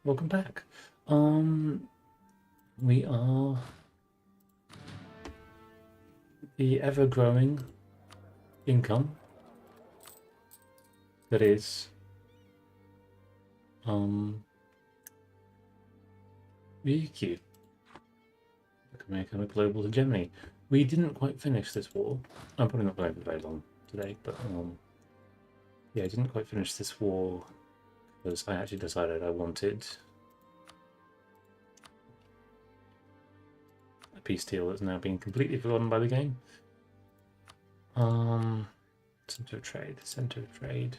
welcome back. We are the ever-growing income that is ryukyu, becoming a global hegemony. We didn't quite finish this war. I'm probably not going to be very long today, but yeah, I didn't quite finish this war because I actually decided I wanted a peace deal that's now been completely forgotten by the game. Center of trade, center of trade.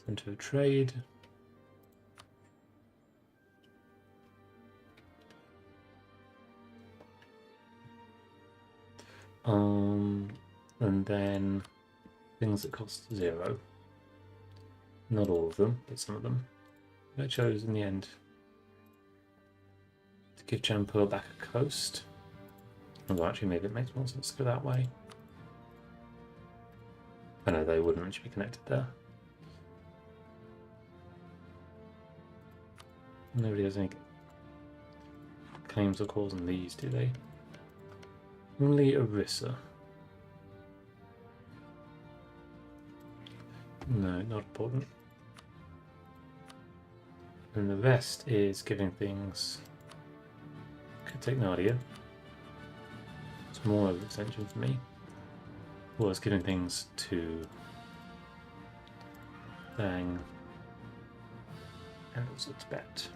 Center of trade. And then things that cost 0. Not all of them, but some of them. I chose in the end to give Jampur back a coast. Although actually maybe it makes more sense to go that way. I know they wouldn't actually be connected there. Nobody has any claims or calls on these, do they? Only Orissa. No, not important. And the rest is giving things. Could take Nadia. It's more of an extension for me. Or it's giving things to Bang and also Tibet.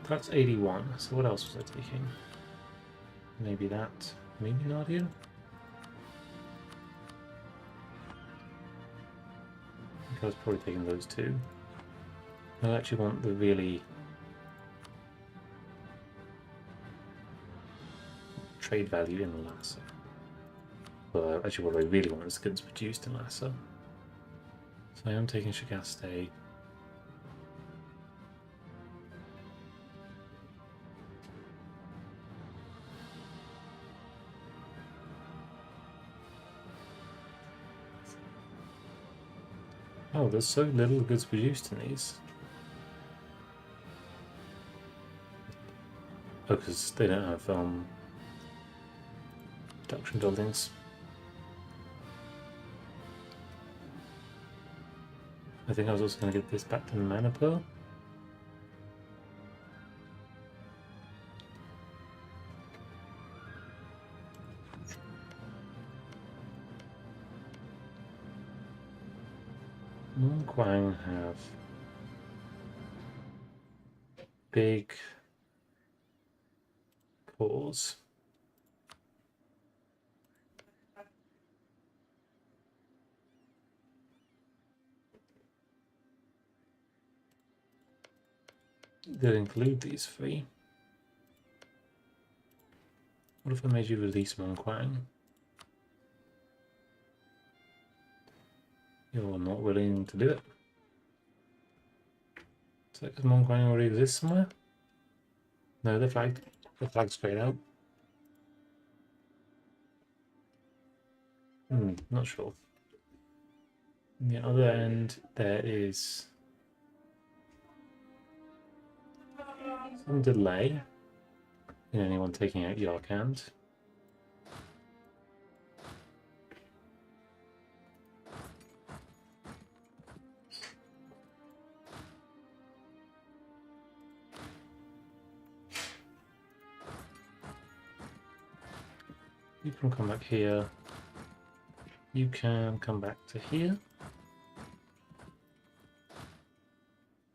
That's 81, so what else was I taking? Maybe that. Maybe Nadia? I think I was probably taking those two. I actually want the really trade value in Lhasa. Well, actually what I really want is goods produced in Lhasa. So I am taking Shikaste. Oh, there's so little goods produced in these. Oh, because they don't have production buildings. I think I was also going to give this back to Manipur. Mongquang have big pause. That include these 3. What if I made you release Mongquang? You're not willing to do it. Is that because Mongquang already exists somewhere? No, they're flagged. They're flagged straight out. Not sure. On the other end, there is some delay in anyone taking out Yarkand. You can come back here. You can come back to here.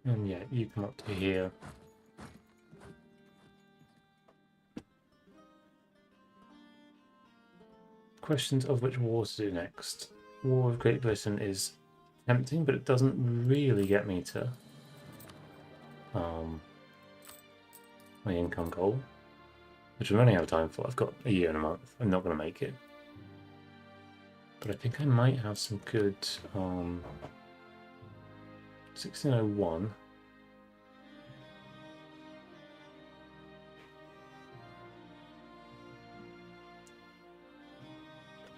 And yeah, you come up to here. Questions of which war to do next. War of Great Britain is tempting, but it doesn't really get me to my income goal, which I'm running out of time for. I've got a year and a month. I'm not going to make it. But I think I might have some good 1601.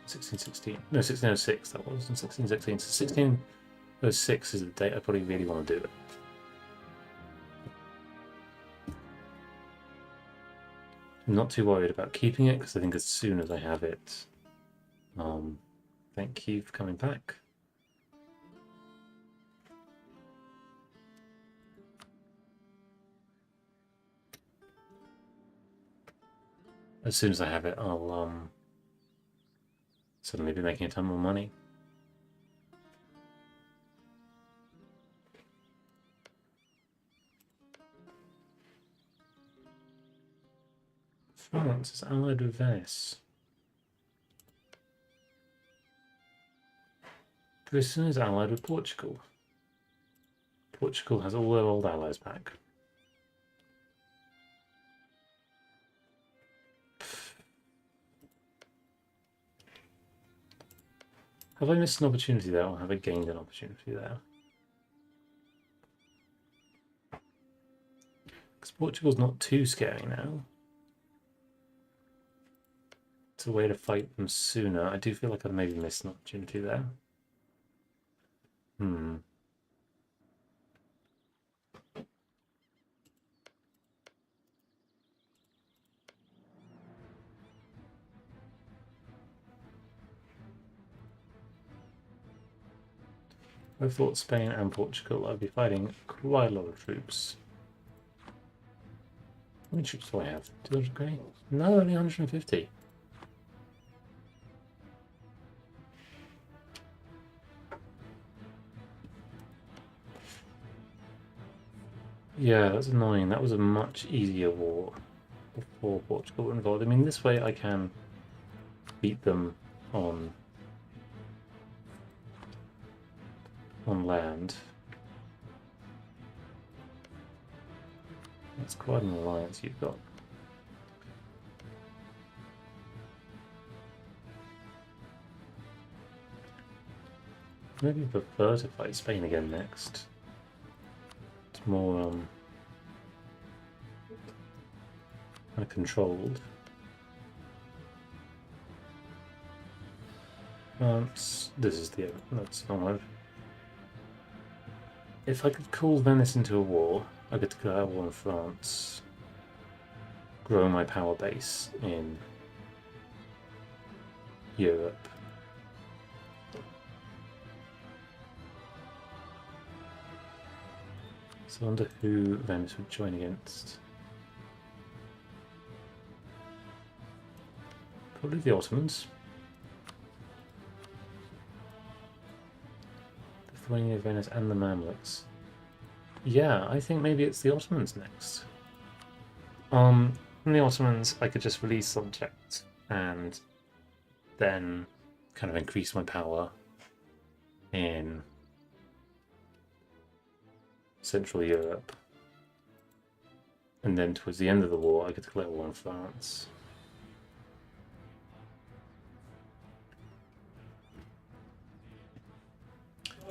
1616. No, 1606 that was, and 1616. So 1606 is the date I probably really want to do it. I'm not too worried about keeping it because I think as soon as I have it, thank you for coming back. As soon as I have it, I'll suddenly be making a ton more money. France is allied with Venice. Britain is allied with Portugal. Portugal has all their old allies back. Have I missed an opportunity there, or have I gained an opportunity there? Because Portugal's not too scary now. It's a way to fight them sooner. I do feel like I've maybe missed an opportunity there. I thought Spain and Portugal I'd be fighting quite a lot of troops. How many troops do I have? 200 gray? No, only 150. Yeah, that's annoying. That was a much easier war before Portugal were involved. I mean, this way I can beat them on land. That's quite an alliance you've got. Maybe prefer to fight Spain again next. It's more kind of controlled. This is the that's fine. If I could call Venice into a war, I could declare war on France, grow my power base in Europe. So I wonder who Venice would join against. Probably the Ottomans. Lithuania, Venice, and the Mamluks. Yeah, I think maybe it's the Ottomans next. From the Ottomans, I could just release subjects and then kind of increase my power in Central Europe. And then towards the end of the war, I could declare war on France.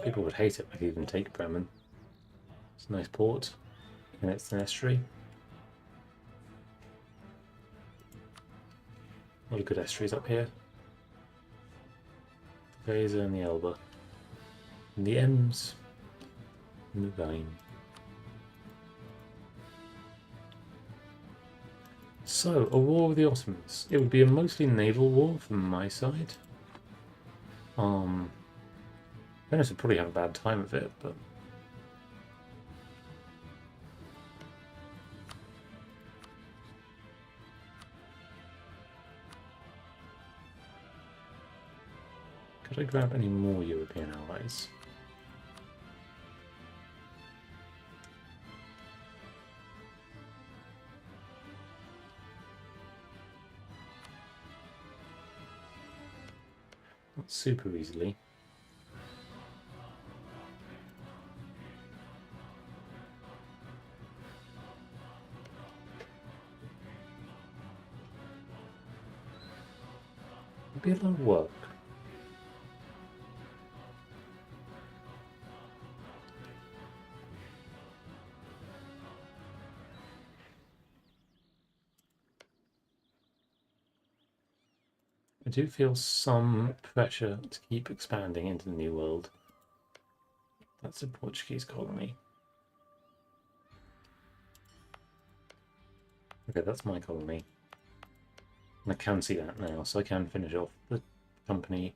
People would hate it. I could even take Bremen. It's a nice port, and it's an estuary. A lot of good estuaries up here. The Weser and the Elbe. And the Ems. And the Rhine. So, a war with the Ottomans. It would be a mostly naval war from my side. Venice would probably have a bad time of it, but... Could I grab any more European allies? Not super easily. It'd be a lot of work. I do feel some pressure to keep expanding into the New World. That's a Portuguese colony. Okay, that's my colony. And I can see that now, so I can finish off the company.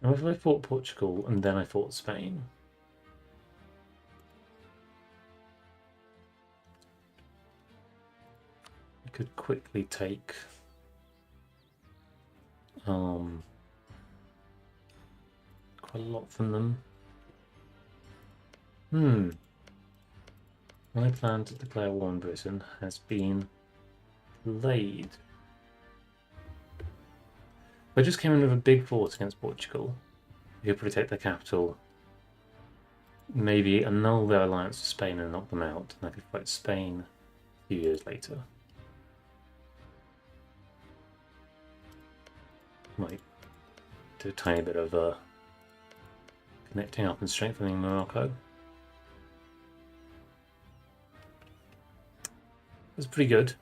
Now, if I fought Portugal and then I fought Spain, I could quickly take quite a lot from them. My plan to declare war on Britain has been laid. If I just came in with a big force against Portugal, we could probably take their capital, maybe annul their alliance with Spain and knock them out, and I could fight Spain a few years later. Might do a tiny bit of connecting up and strengthening Morocco. It's pretty good.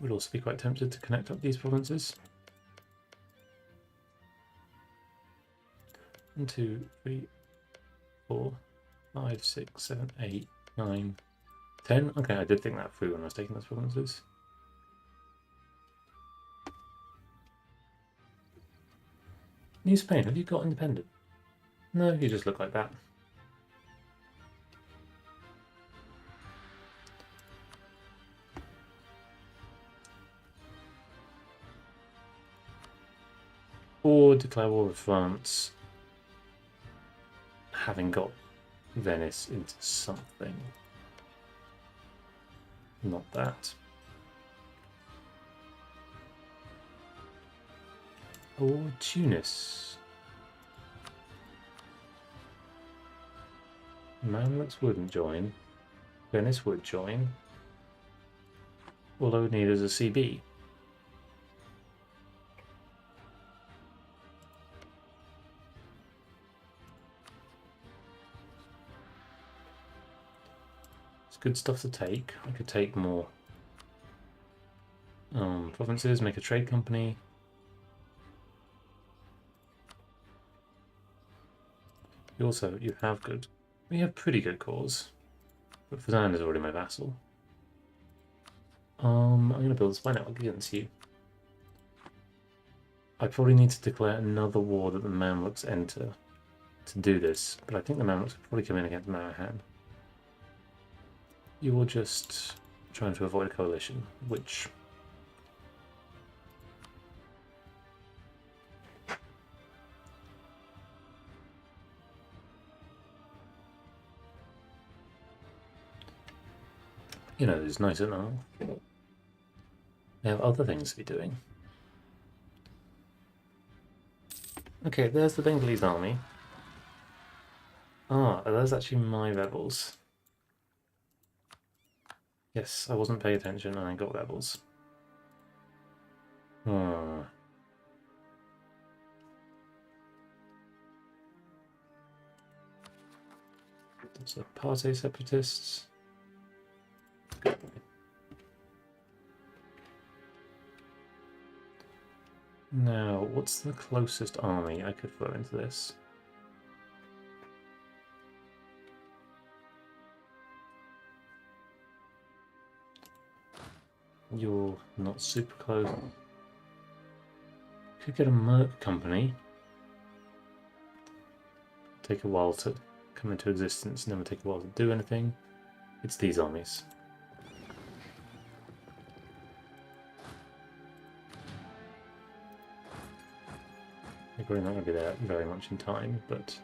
Would also be quite tempted to connect up these provinces. 1, 2, 3, 4, 5, 6, 7, 8, 9, 10. Okay, I did think that through when I was taking those provinces. New Spain, have you got independent? No, you just look like that. Or declare war with France, having got Venice into something. Not that. Or Tunis. Mamluks wouldn't join. Venice would join. All I would need is a CB. It's good stuff to take. I could take more provinces, make a trade company. You have pretty good cause. But Fazan is already my vassal. I'm going to build a spy network against you. I probably need to declare another war that the Mamluks enter to do this, but I think the Mamluks will probably come in against Marahan. You're just trying to avoid a coalition, which... you know, is nice and all. They have other things to be doing. Okay, there's the Bengalese army. Ah, that's actually my rebels. Yes, I wasn't paying attention and I got rebels. Those are Partey separatists. Now, what's the closest army I could throw into this? You're not super close. Could get a merc company. Take a while to come into existence, and then would take a while to do anything. It's these armies. They're probably not going to be there very much in time, but...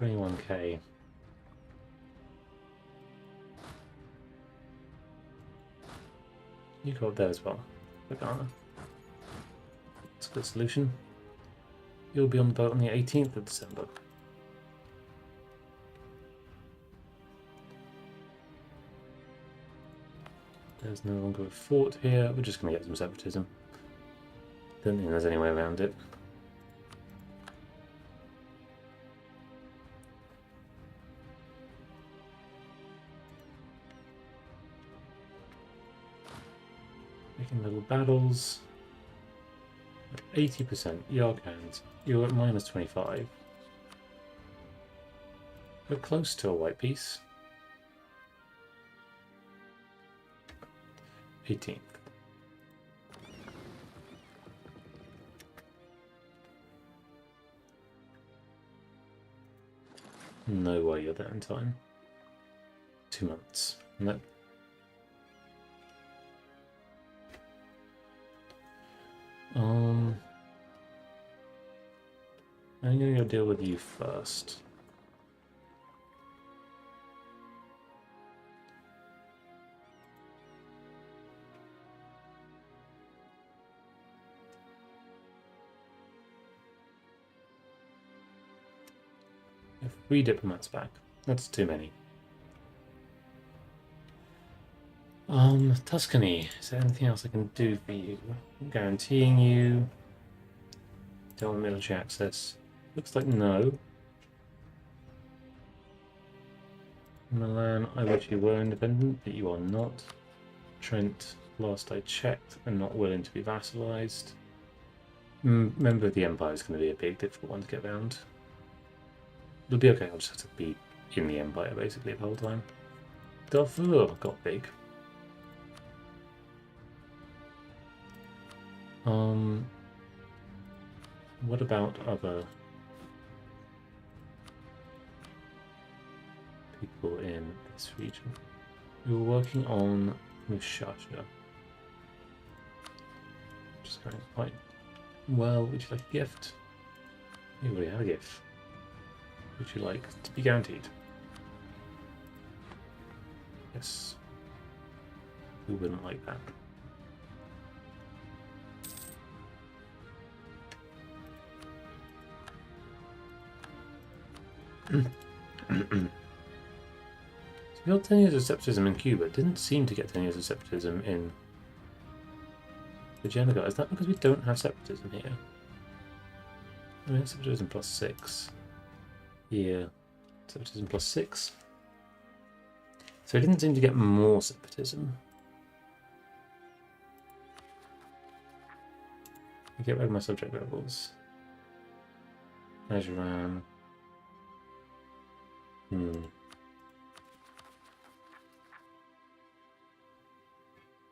21k. You go up there as well, Vagana. That's a good solution. You'll be on the boat on the 18th of December. There's no longer a fort here. We're just going to get some separatism. Don't think there's any way around it. Making little battles. 80% Yarghand. You're at minus 25. We're close to a white piece. 18th. No way you're there in time. 2 months. Nope. I'm gonna go deal with you first. We have 3 diplomats back. That's too many. Tuscany. Is there anything else I can do for you? I'm guaranteeing you. Don't want military access. Looks like no. Milan, I wish you were independent, but you are not. Trent, last I checked, are not willing to be vassalized. Member of the Empire is going to be a big, difficult one to get around. It'll be okay, I'll just have to be in the Empire basically the whole time. Darfur got big. What about other people in this region? We were working on Mushasha. Just going quite well. Would you like a gift? You already have a gift. Would you like to be guaranteed? Yes. Who wouldn't like that? So we got 10 years of separatism in Cuba. Didn't seem to get 10 years of separatism in the Genoa. Is that because we don't have separatism here? I mean, separatism plus 6. Yeah, separatism plus 6. So it didn't seem to get more separatism. I get rid of my subject levels. Ajuran.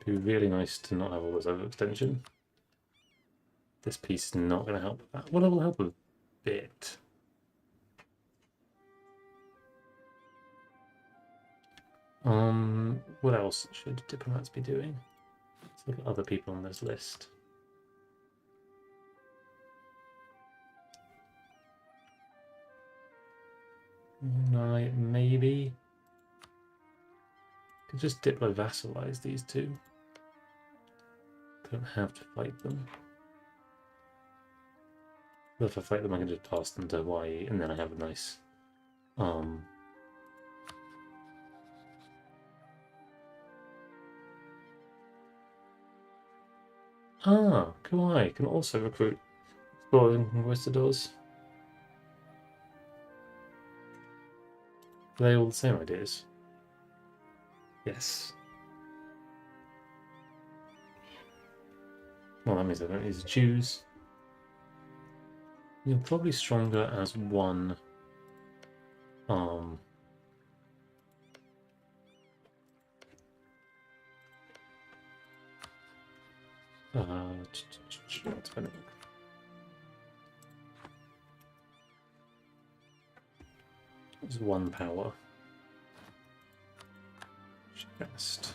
Be really nice to not have all this overextension. This piece is not going to help with that. Well, it will help a bit. What else should diplomats be doing? Let's look at other people on this list. No, maybe. Could just diplo vassalize these two. Don't have to fight them. But if I fight them, I can just pass them to Hawaii, and then I have a nice Kauai can also recruit exploring conquistadors. Are they all the same ideas? Yes. Well, that means I don't need to choose. You're probably stronger as one. It's one power. Just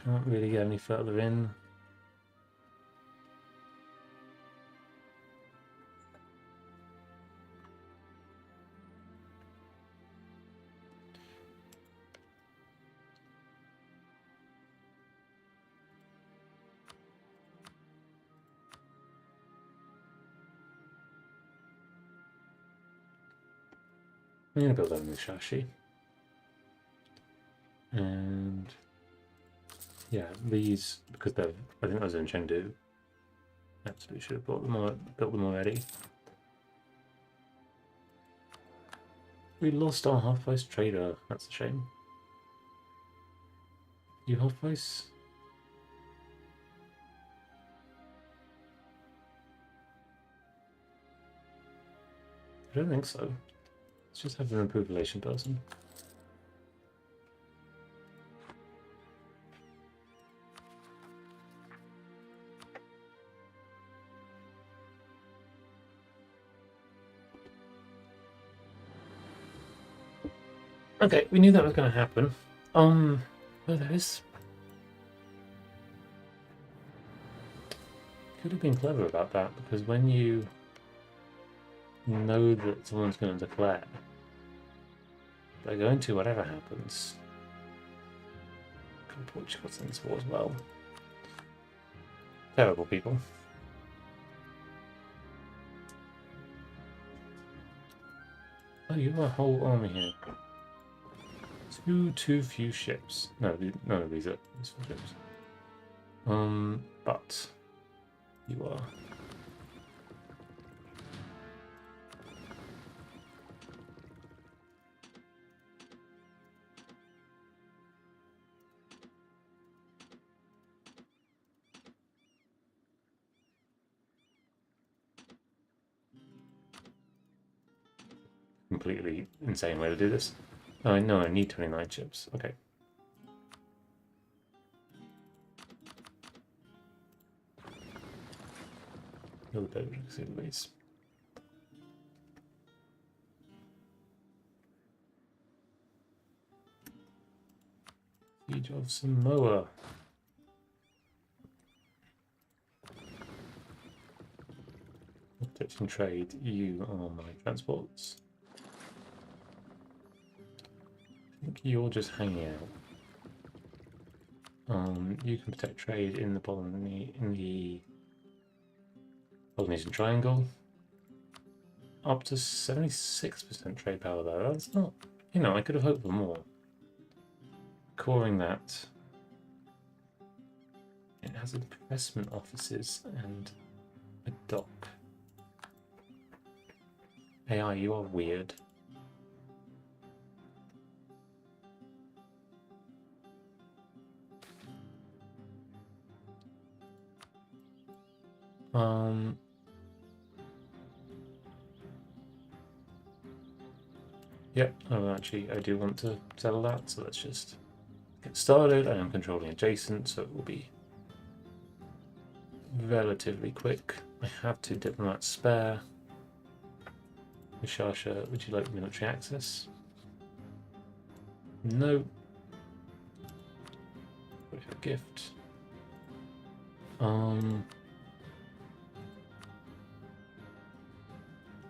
can't really get any further in. I'm going to build that in the Shashi. And yeah, these, because they're, I think those are in Chengdu. Absolutely should have built them already. We lost our half-price trader. That's a shame. You half-price? I don't think so. Let's just have an improved relation person. Okay, we knew that was going to happen. Oh, there is. Could have been clever about that, because when you know that someone's going to declare, they're going to, whatever happens. Portugal's in this war as well. Terrible people. Oh, you have a whole army here. Too few ships. No, none of these are useful ships. But you are. Completely insane way to do this. Oh, no, I need 29 chips. Okay. Another beverage auxiliaries. Siege of Samoa. Protecting trade, you are my transports. I think you're just hanging out. You can protect trade in the Polynesian Triangle. Up to 76% trade power though. That's not, you know, I could have hoped for more. Coring that. It has investment offices and a dock. AI, you are weird. Yep, actually, I do want to settle that, so let's just get started. I am controlling adjacent, so it will be relatively quick. I have 2 diplomats spare. Mishasha, would you like military access? No. What if a gift?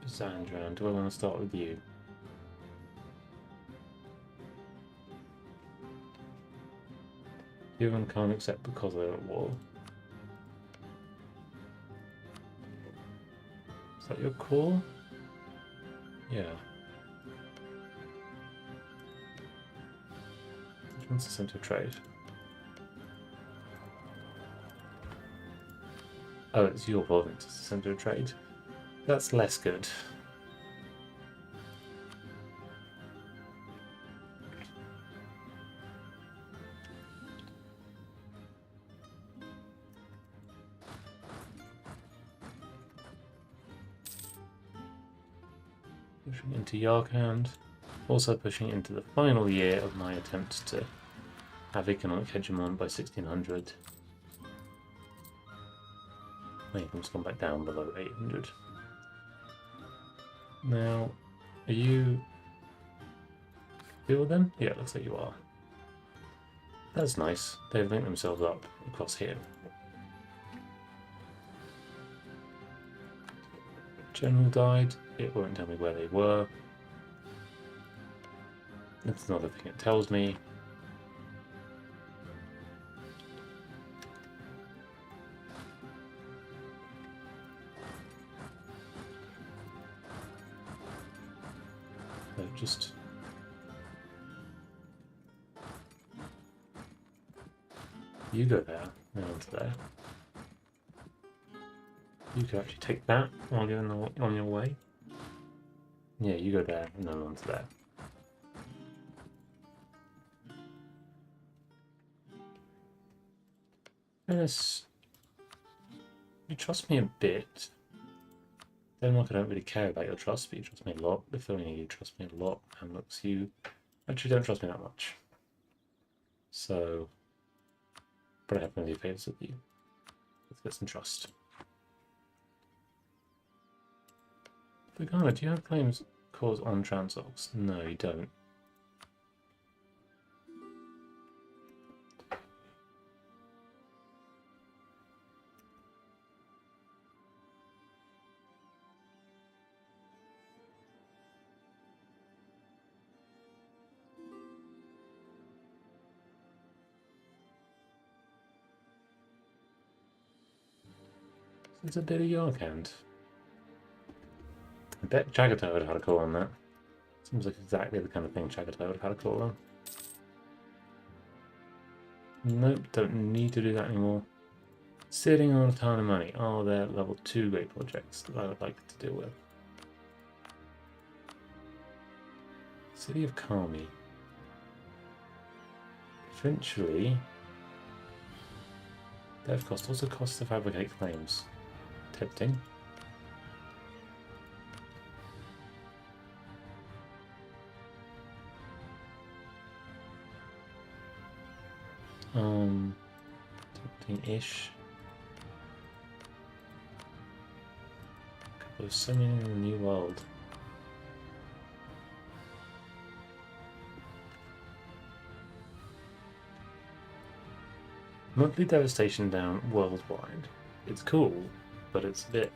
Zandran, do I want to start with you? Human can't accept because they're at war. Is that your call? Yeah. Which one's the centre of trade? Oh, it's your province, it's the centre of trade. That's less good. Pushing into Yarkand. Also pushing into the final year of my attempt to have economic hegemon by 1600. My income's gone back down below 800. Now, are you with them? Yeah, it looks like you are. That's nice. They've linked themselves up across here. General died. It won't tell me where they were. That's another thing it tells me. So just... You go there, and onto there. You could actually take that while you're on your way. Yeah, you go there, and then onto there. Yes, you trust me a bit. Denmark, I don't really care about your trust, but you trust me a lot. Lithuania, you trust me a lot. And looks, you actually don't trust me that much. So, but I have many favours with you. Let's get some trust. Vagana, do you have claims cause on Transox? No, you don't. It's a bit of Yarkand. I bet Chagatai would have had a call on that. Seems like exactly the kind of thing Chagatai would have had a call on. Nope, don't need to do that anymore. Sitting on a ton of money. Oh, they're level 2 great projects that I would like to deal with. City of Kami. Eventually, dev cost also costs to fabricate claims. Tempting. Tempting-ish. There's so many in the new world. Monthly devastation down worldwide. It's cool, but it's a bit...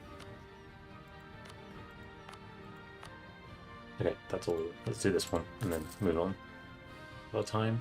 Okay, that's all. Let's do this one and then move on. Got time.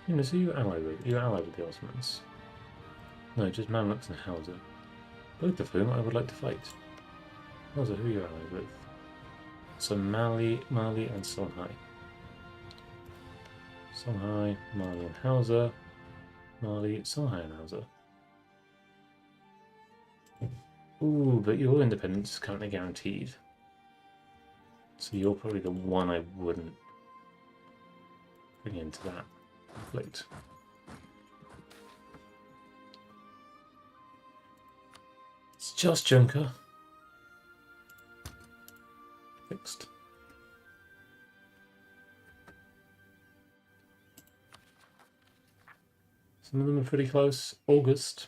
You know, so you're allied with the Ottomans. No, just Mamluks and Hausa. Both of whom I would like to fight. Hausa, who are you allied with? So Mali and Songhai. Songhai, Mali and Hausa. Mali, Songhai and Hausa. Ooh, but your independence is currently guaranteed. So you're probably the one I wouldn't bring into that conflict. It's just Junker. Fixed. Some of them are pretty close. August.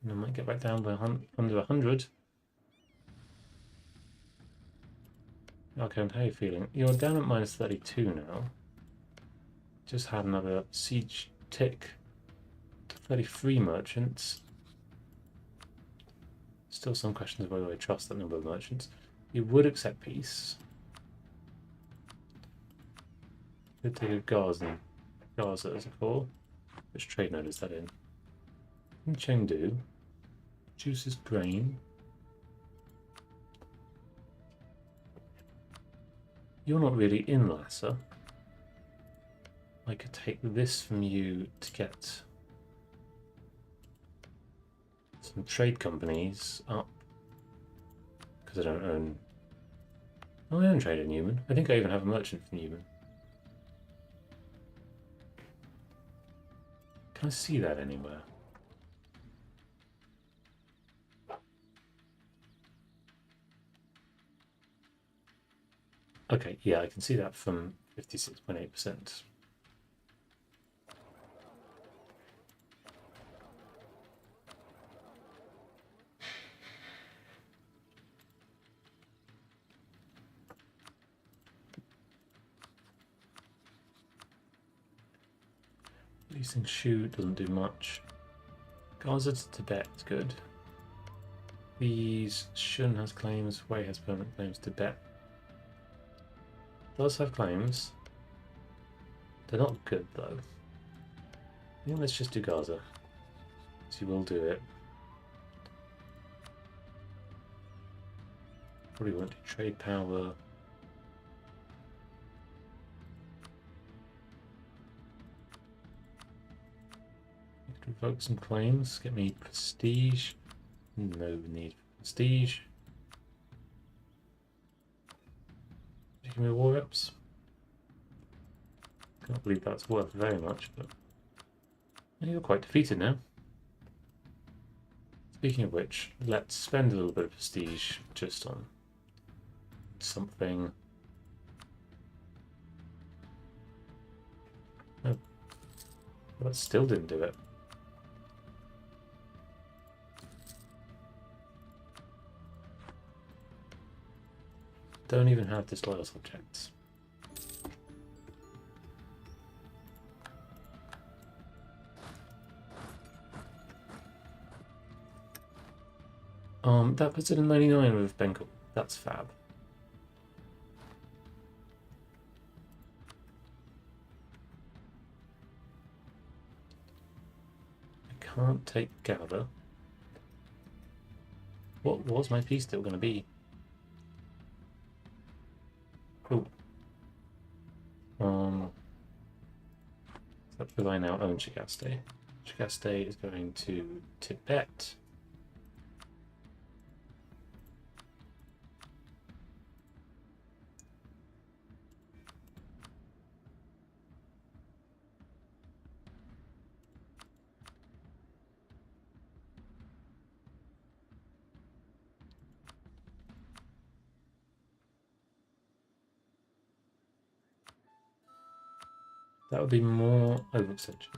And I might get back down by under 100. Okay, how are you feeling? You're down at minus 32 now. Just had another siege tick to 33 merchants. Still some questions about whether I trust that number of merchants. You would accept peace. Could take a Gaza as a call. Which trade node is that in? In Chengdu. Juices grain. You're not really in Lhasa. I could take this from you to get some trade companies up. Because I don't own... Oh, I own trade in Newman. I think I even have a merchant from Newman. Can I see that anywhere? Okay, yeah, I can see that from 56.8%. Releasing Shu doesn't do much. Gaza to Tibet is good. These Shun has claims, Wei has permanent claims, Tibet does have claims. They're not good though. I think let's just do Gaza. She will do it. Probably won't do trade power. Revoke some claims, get me prestige. No need for prestige. Give me war reps. Can't believe that's worth very much, but you're quite defeated now. Speaking of which, let's spend a little bit of prestige just on something. Oh, that still didn't do it. Don't even have disloyal subjects. That puts it in 99 with Bengal. That's fab. I can't take Gather. What was my peace deal going to be? Cool. That's because I now own Chagaste. Chagaste is going to Tibet. That would be more overextension,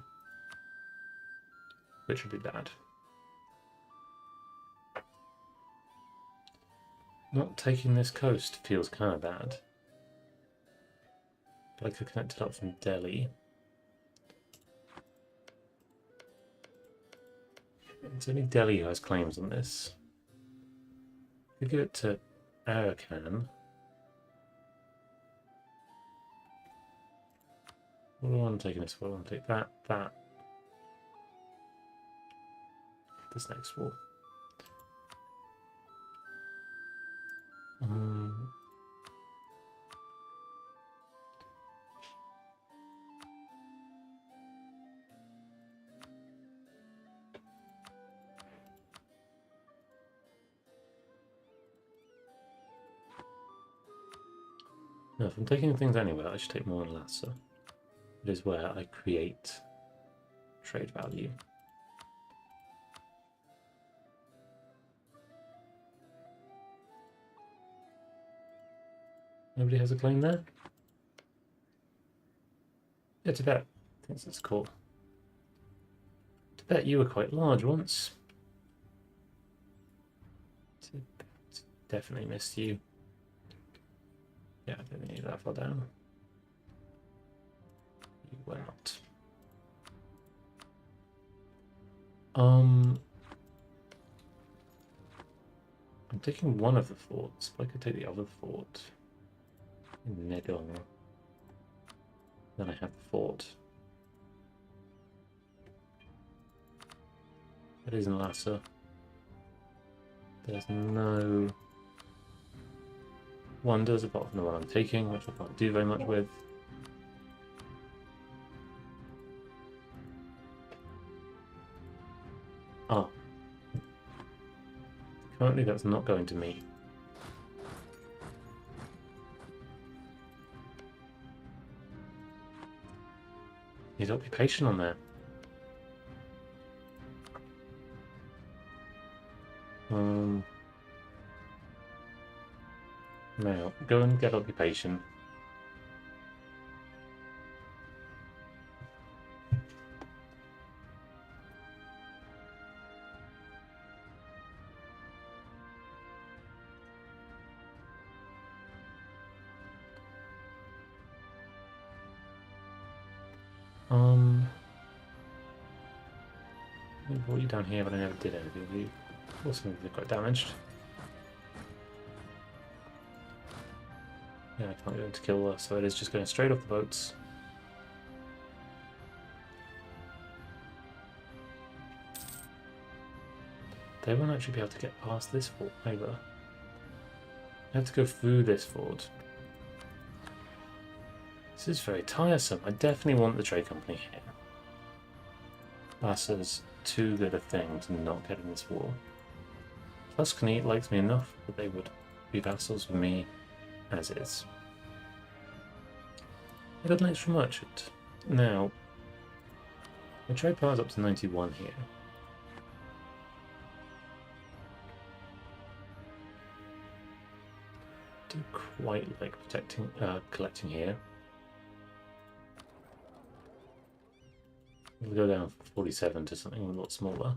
which would be bad. Not taking this coast feels kind of bad. But I could connect it up from Delhi. It's only Delhi who has claims on this. Could give it to Arakan. What do I want to take in this war? I want to take that, that. This next war. No, if I'm taking things anywhere, I should take more in Lhasa. It is where I create trade value. Nobody has a claim there? Yeah, Tibet thinks it's cool. Tibet, you were quite large once. Tibet, definitely missed you. Yeah, I don't think you're that far down. You were not. I'm taking one of the forts, but I could take the other fort in Nedong. Then I have the fort. That is in Lhasa. There's no wonders apart from the one I'm taking, which I can't do very much with. Ah. Currently that's not going to me. Need occupation on there. Now, go and get occupation. I brought you down here, but I never did anything with you. Also, they got damaged. Yeah, I can't get them to kill us, so it is just going straight off the boats. They won't actually be able to get past this fort either. I have to go through this fort. This is very tiresome. I definitely want the trade company here. Lassa's too good a thing to not get in this war. Tuscany likes me enough that they would be vassals with me as is. I got an extra merchant. Now, the trade power is up to 91 here. I do quite like collecting here. We'll go down from 47 to something a lot smaller.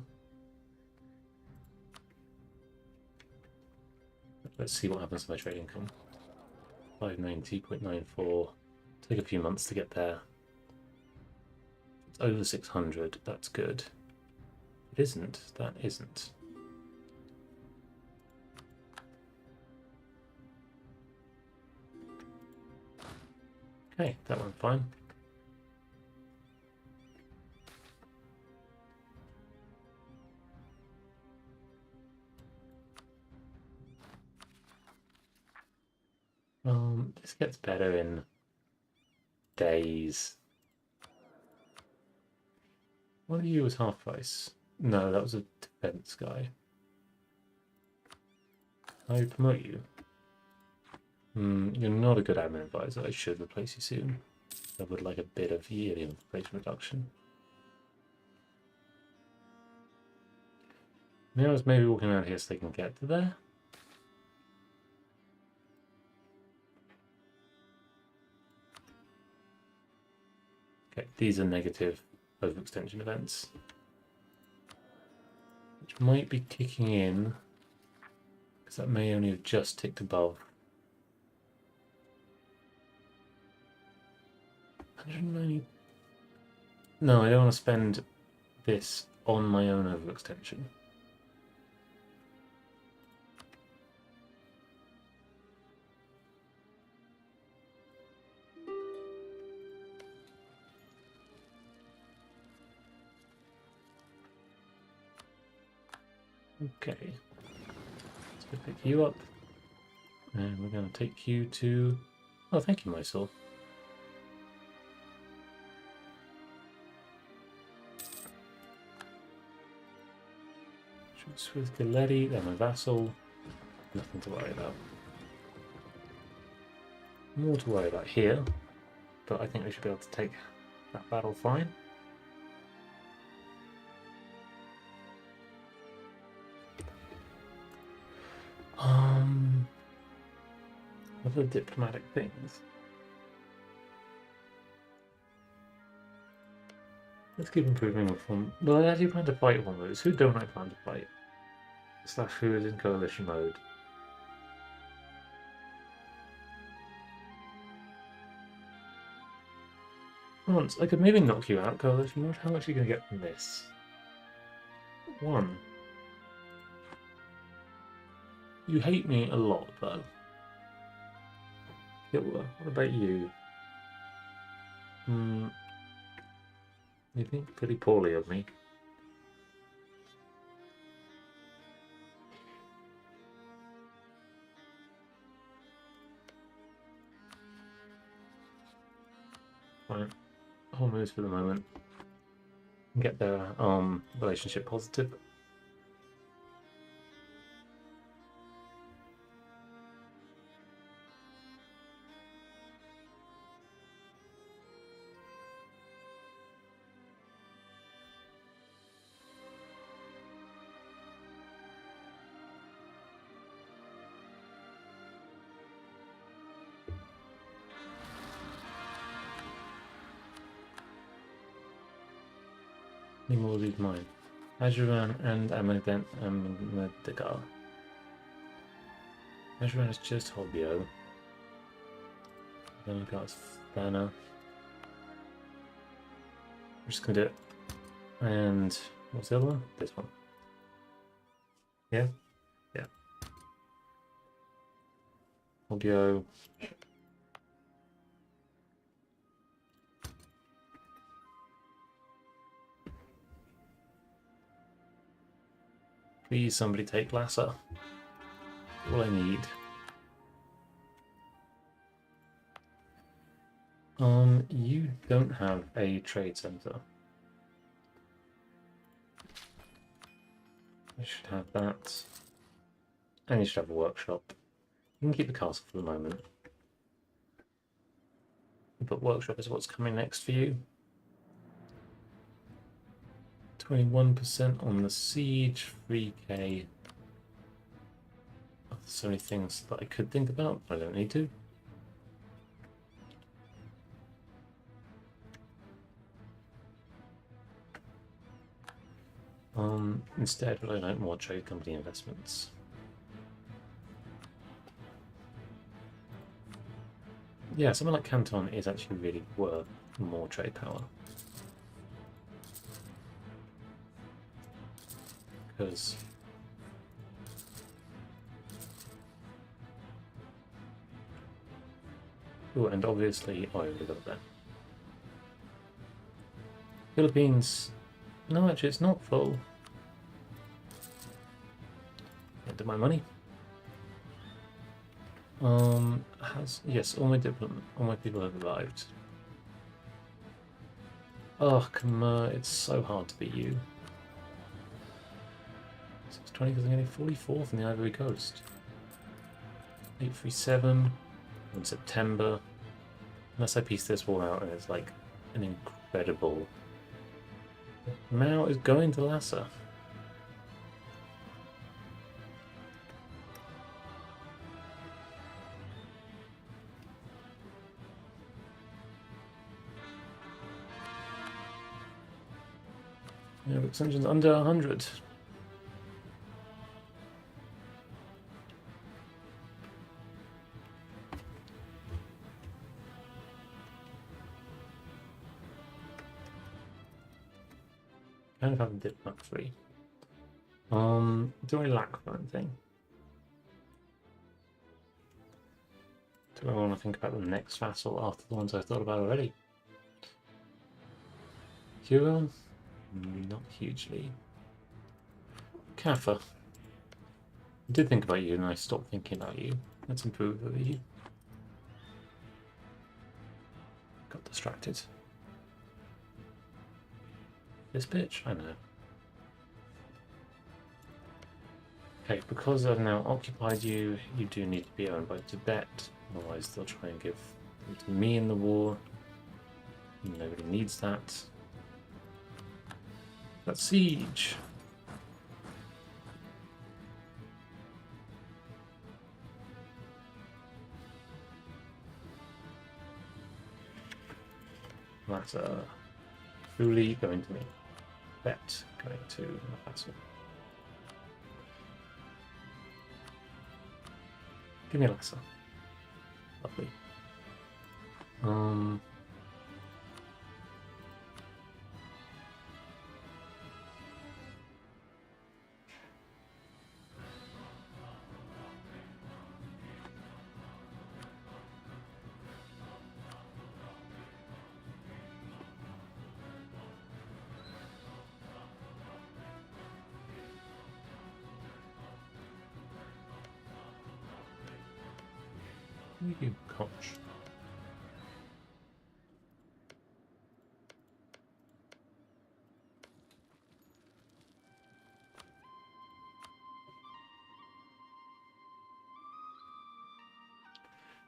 Let's see what happens to my trade income. 590.94. Take a few months to get there. It's over 600. That's good. It isn't. That isn't. Okay, that went fine. This gets better in days. What are you as half price? No, that was a defense guy. I promote you. You're not a good admin advisor. I should replace you soon. I would like a bit of yearly inflation reduction. Mira's maybe walking around here so they can get to there. Okay, these are negative overextension events, which might be kicking in because that may only have just ticked above 190. No, I don't want to spend this on my own overextension. Okay, let's go pick you up, and we're going to take you to... Oh, thank you, Mysore. Shoots with Galetti, they're my vassal. Nothing to worry about. More to worry about here, but I think we should be able to take that battle fine. Other diplomatic things. Let's keep improving reform. Well, I actually plan to fight one of those. Who don't I plan to fight? Slash who is in coalition mode. Once, I could maybe knock you out, coalition mode. How much are you going to get from this? 1. You hate me a lot, though. Hitler, what about you? You think pretty poorly of me. Fine. I'll move for the moment. Get their relationship positive. Will leave mine. Ajuran and Ahmedgar. Ajuran is just Hobbio. Then we've got Thana. We're just gonna do it. And What's the other one? This one. Yeah? Yeah. Audio. Please, somebody take Lassa. All I need. You don't have a trade center. You should have that. And you should have a workshop. You can keep the castle for the moment. But workshop is what's coming next for you. 21% on the siege, 3k. Oh, there's so many things that I could think about, but I don't need to. Instead, we'll own out more trade company investments. Yeah, something like Canton is actually really worth more trade power. Because oh, and obviously, oh, we got that. Philippines. No, actually, it's not full. Into my money. Yes, all my people have arrived. Oh, Khmer, it's so hard to beat you. 620 because I'm getting 44th in the Ivory Coast. 837 in September. Unless I piece this war out and it's like an incredible. Mao is going to Lhasa. Yeah, extension's under 100. Kind of have a diplomat free. Do I lack anything? Do I want to think about the next vassal after the ones I thought about already? Huron? Not hugely. Kaffa. I did think about you and I stopped thinking about you. Let's improve over you. Got distracted. This bitch? I know. Okay, because I've now occupied you, you do need to be owned by Tibet. Otherwise they'll try and give them to me in the war. Nobody needs that. That's siege. That's fully going to me. Bet going to my vassal. Give me Alexa. Lovely. You coach.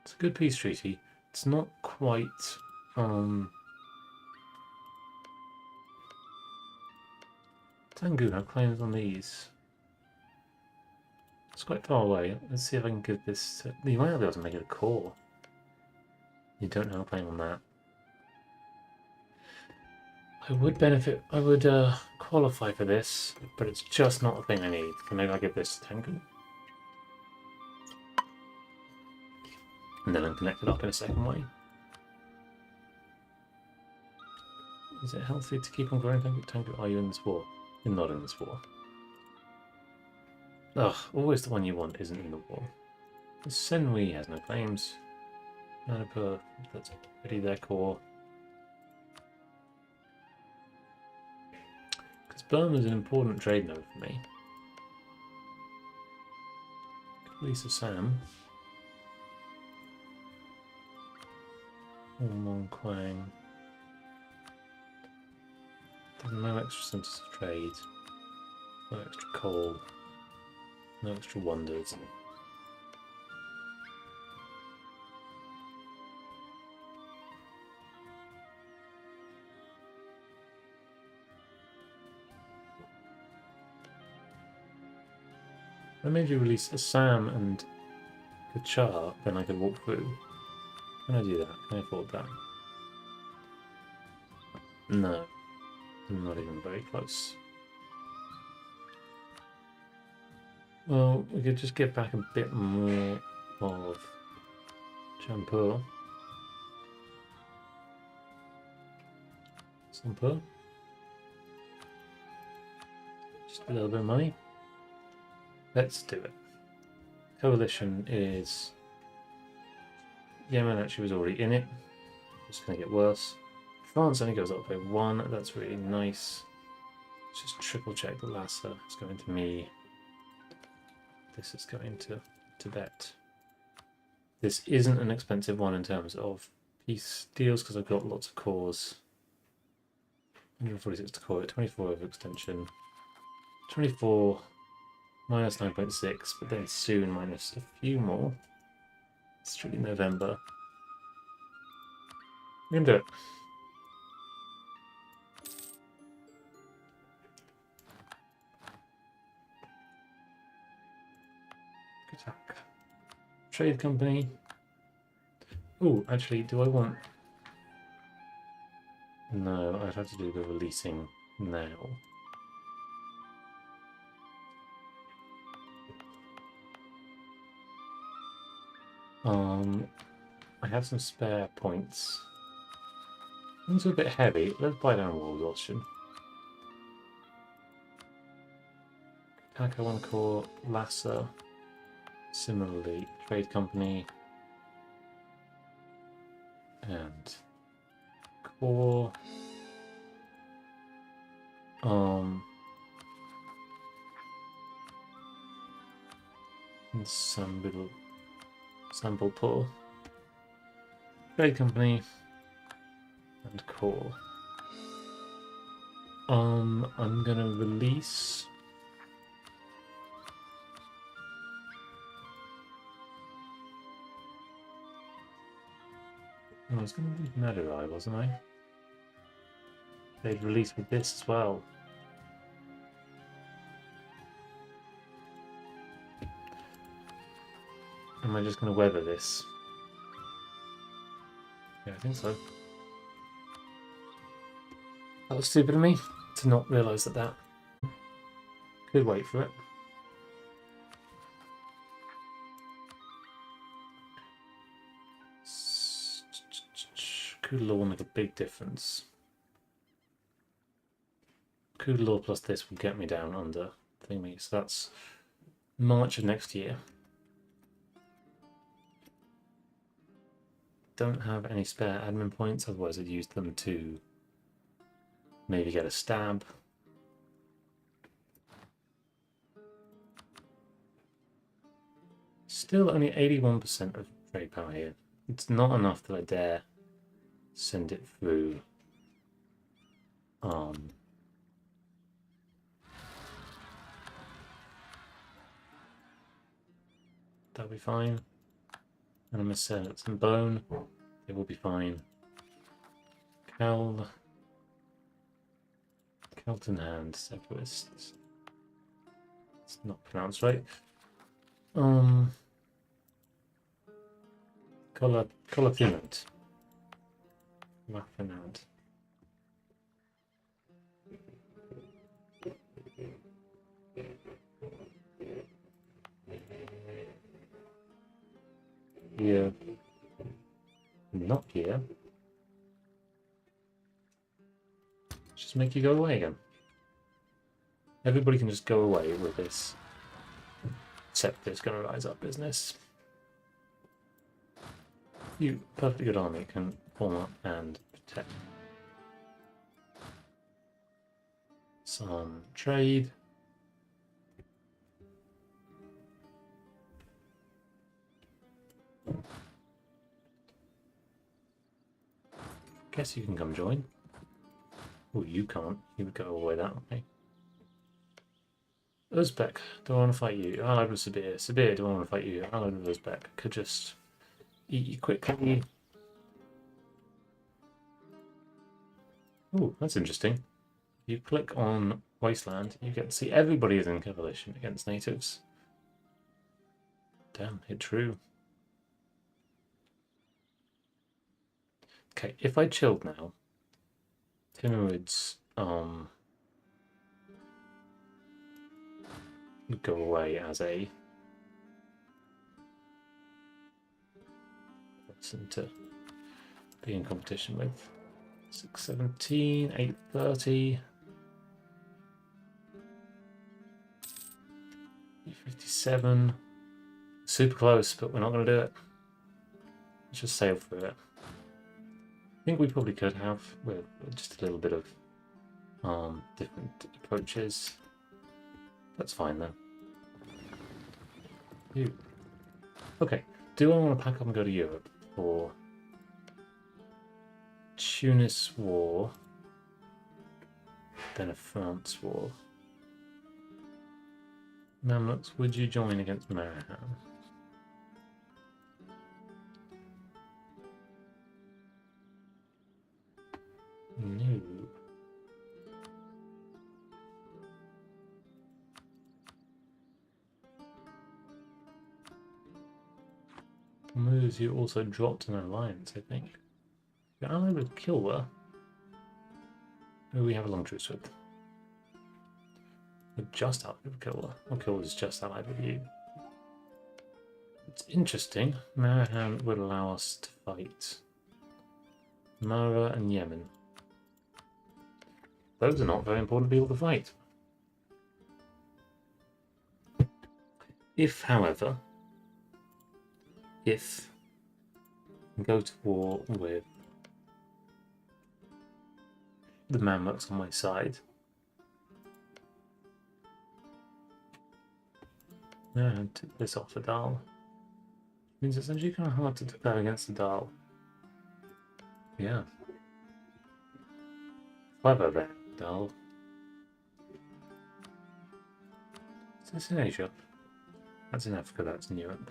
It's a good peace treaty. It's not quite Tangu have claims on these. It's quite far away. Let's see if I can give this. You might not be able to make it a core. You don't have a claim on that. I would benefit. I would qualify for this, but it's just not a thing I need. So maybe I'll give this to Tengu. And then I'll connect it up in a second way. Is it healthy to keep on growing Tengu? Tengu, are you in this war? You're not in this war. Ugh, always the one you want isn't in the war. Senwi has no claims. Manipur, that's already their core. Because Burma is an important trade node for me. Lisa Sam. Mong Quang. There's no extra centres of trade. No extra coal. No extra wonders. I made you release Assam and Kachar, then I could walk through. Can I do that? Can I afford that? No. I'm not even very close. Well, we could just get back a bit more of Jampur. Sampur. Just a little bit of money. Let's do it. Coalition is... Yemen actually was already in it. It's going to get worse. France only goes up by 1. That's really nice. Let's just triple check that Lhasa is going to me. This is going to Tibet. This isn't an expensive one in terms of peace deals because I've got lots of cores. 146 to core it, 24 over extension. 24 minus 9.6, but then soon minus a few more. It's really November. We can do it. Good attack. Trade company. Oh, actually, do I want... No, I'd have to do the releasing now. I have some spare points. Things are a bit heavy. Let's buy down War Exhaustion. Taka 1 core, Lhasa. Similarly, Trade Company. And core. And sample pull. Trade Company and core. I'm gonna release I was gonna leave Madurai, wasn't I? They'd release with this as well. Am I just gonna weather this? Yeah, I think so. That was stupid of me to not realise that. Could wait for it. Kudalore will make a big difference. Kudalore plus this will get me down under thingy, so that's March of next year. Don't have any spare admin points, otherwise I'd use them to maybe get a stab. Still only 81% of trade power here. It's not enough that I dare send it through. That'll be fine. And I'm going to send it some bone. It will be fine. Kelton Hand, Separatists. It's not pronounced right. Colafinant. Raffinant. Here. Not here. Just make you go away again. Everybody can just go away with this. Except there's going to rise up business. You, perfectly good army, can form up and protect. Some trade. Guess you can come join. Oh, you can't. You would go all the way that way. Uzbek, do I want to fight you? Allied with Sabir. Sabir, do I want to fight you? Allied with Uzbek. Could just eat you quickly. Oh, that's interesting. You click on Wasteland, you get to see everybody is in coalition against natives. Damn, hit true. Okay, if I chilled now, Timurids would go away as a person to be in competition with. 617, 830, 57. Super close, but we're not going to do it. Let's just sail through it. I think we probably could have with just a little bit of different approaches. That's fine though. You. Okay. Do I want to pack up and go to Europe for Tunis War, then a France War? Mamluks, would you join against Marahan? No. Moves you also dropped an alliance, I think. You're allied with Kilwa, who we have a long truce with. We're just allied with Kilwa. Or Kilwa's just allied with you. It's interesting. Marahan would allow us to fight Mara and Yemen. Those are not very important people to fight. If, however, if I go to war with the Mamluks on my side, and took this off the Dal. Means it's actually kind of hard to declare against the Dal. Yeah. Clever there, Dal. Is this in Asia? That's in Africa, that's in Europe.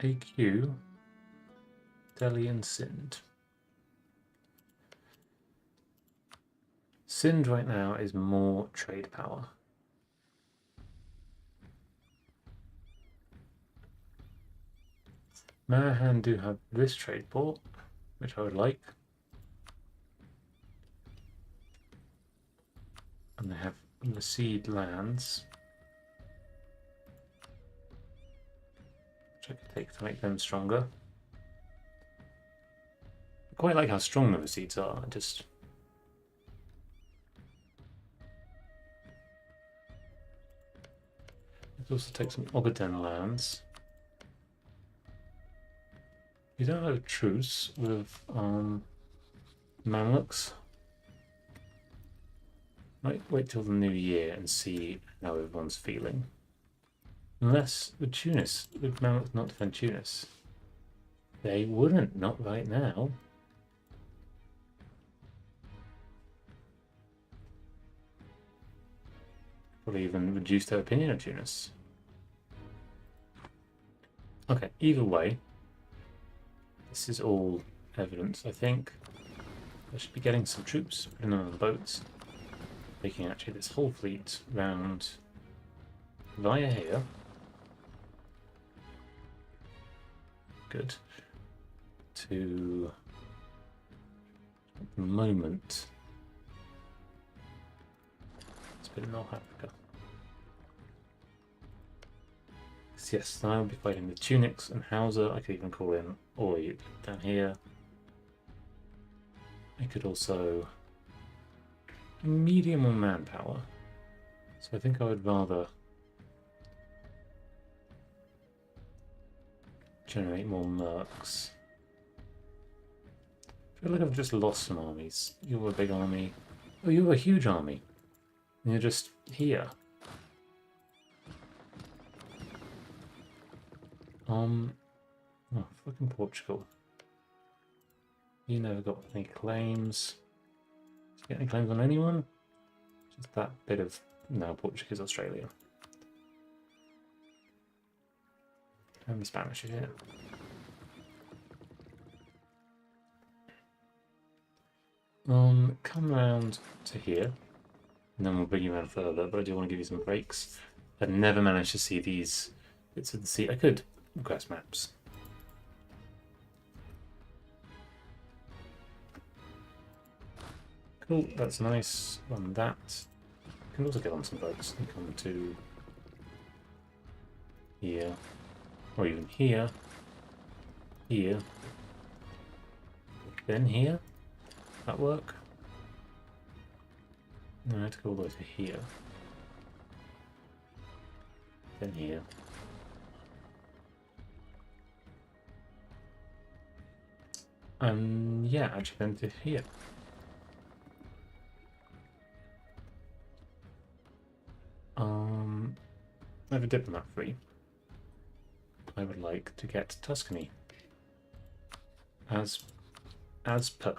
AQ, Delhi and Sindh. Sindh right now is more trade power. Marahan do have this trade port, which I would like. And they have the seed lands, which I could take to make them stronger. I quite like how strong the Receipts are. Just let's also take some Ogaden lands. You don't have a truce with Mamluks. Might wait till the new year and see how everyone's feeling. Unless with Tunis, would Mamluks not defend Tunis? They wouldn't, not right now. Probably even reduce their opinion of Tunis. Okay, either way, this is all evidence, I think. I should be getting some troops, putting them on the boats, taking actually this whole fleet round via here. Good. To at the moment, it's been in North Africa. yes, I'll be fighting with Tunics and Hauser. I could even call in Oi down here. I could also medium on manpower. So I think I would rather generate more mercs. I feel like I've just lost some armies. You're a big army. Oh, you're a huge army. And you're just here. Oh, fucking Portugal. You never got any claims. Did you get any claims on anyone? Just that bit of... No, Portuguese, Australia. And the Spanish are here. Come round to here, and then we'll bring you around further, but I do want to give you some breaks. I've never managed to see these bits of the sea. I could request maps. Cool, that's nice. On that. You can also get on some boats and come to here, or even here, here, then here. That work? No, I have to go all the way to here. Then here. Yeah, actually then to here. I have a diplomat free. I would like to get Tuscany. As per.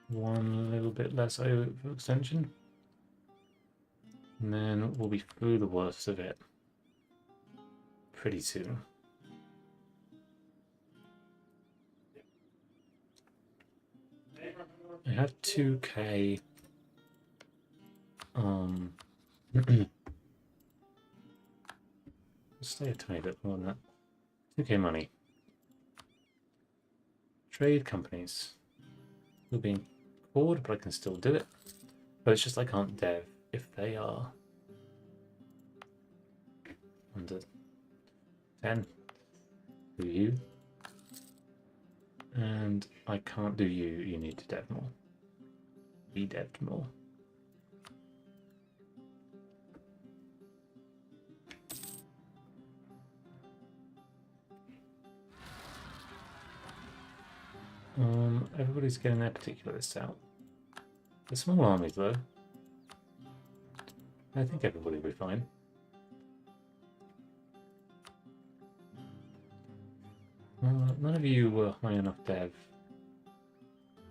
One little bit less overextension. And then we'll be through the worst of it pretty soon. I had 2k stay a tiny bit more than that. 2k money. Trade companies. Still being forward, but I can still do it. But it's just I can't dev if they are under 10. Do you? And I can't do you. You need to dev more. Be dev'd more. Everybody's getting their particular list out. The small armies, though. I think everybody will be fine. None of you were high enough dev.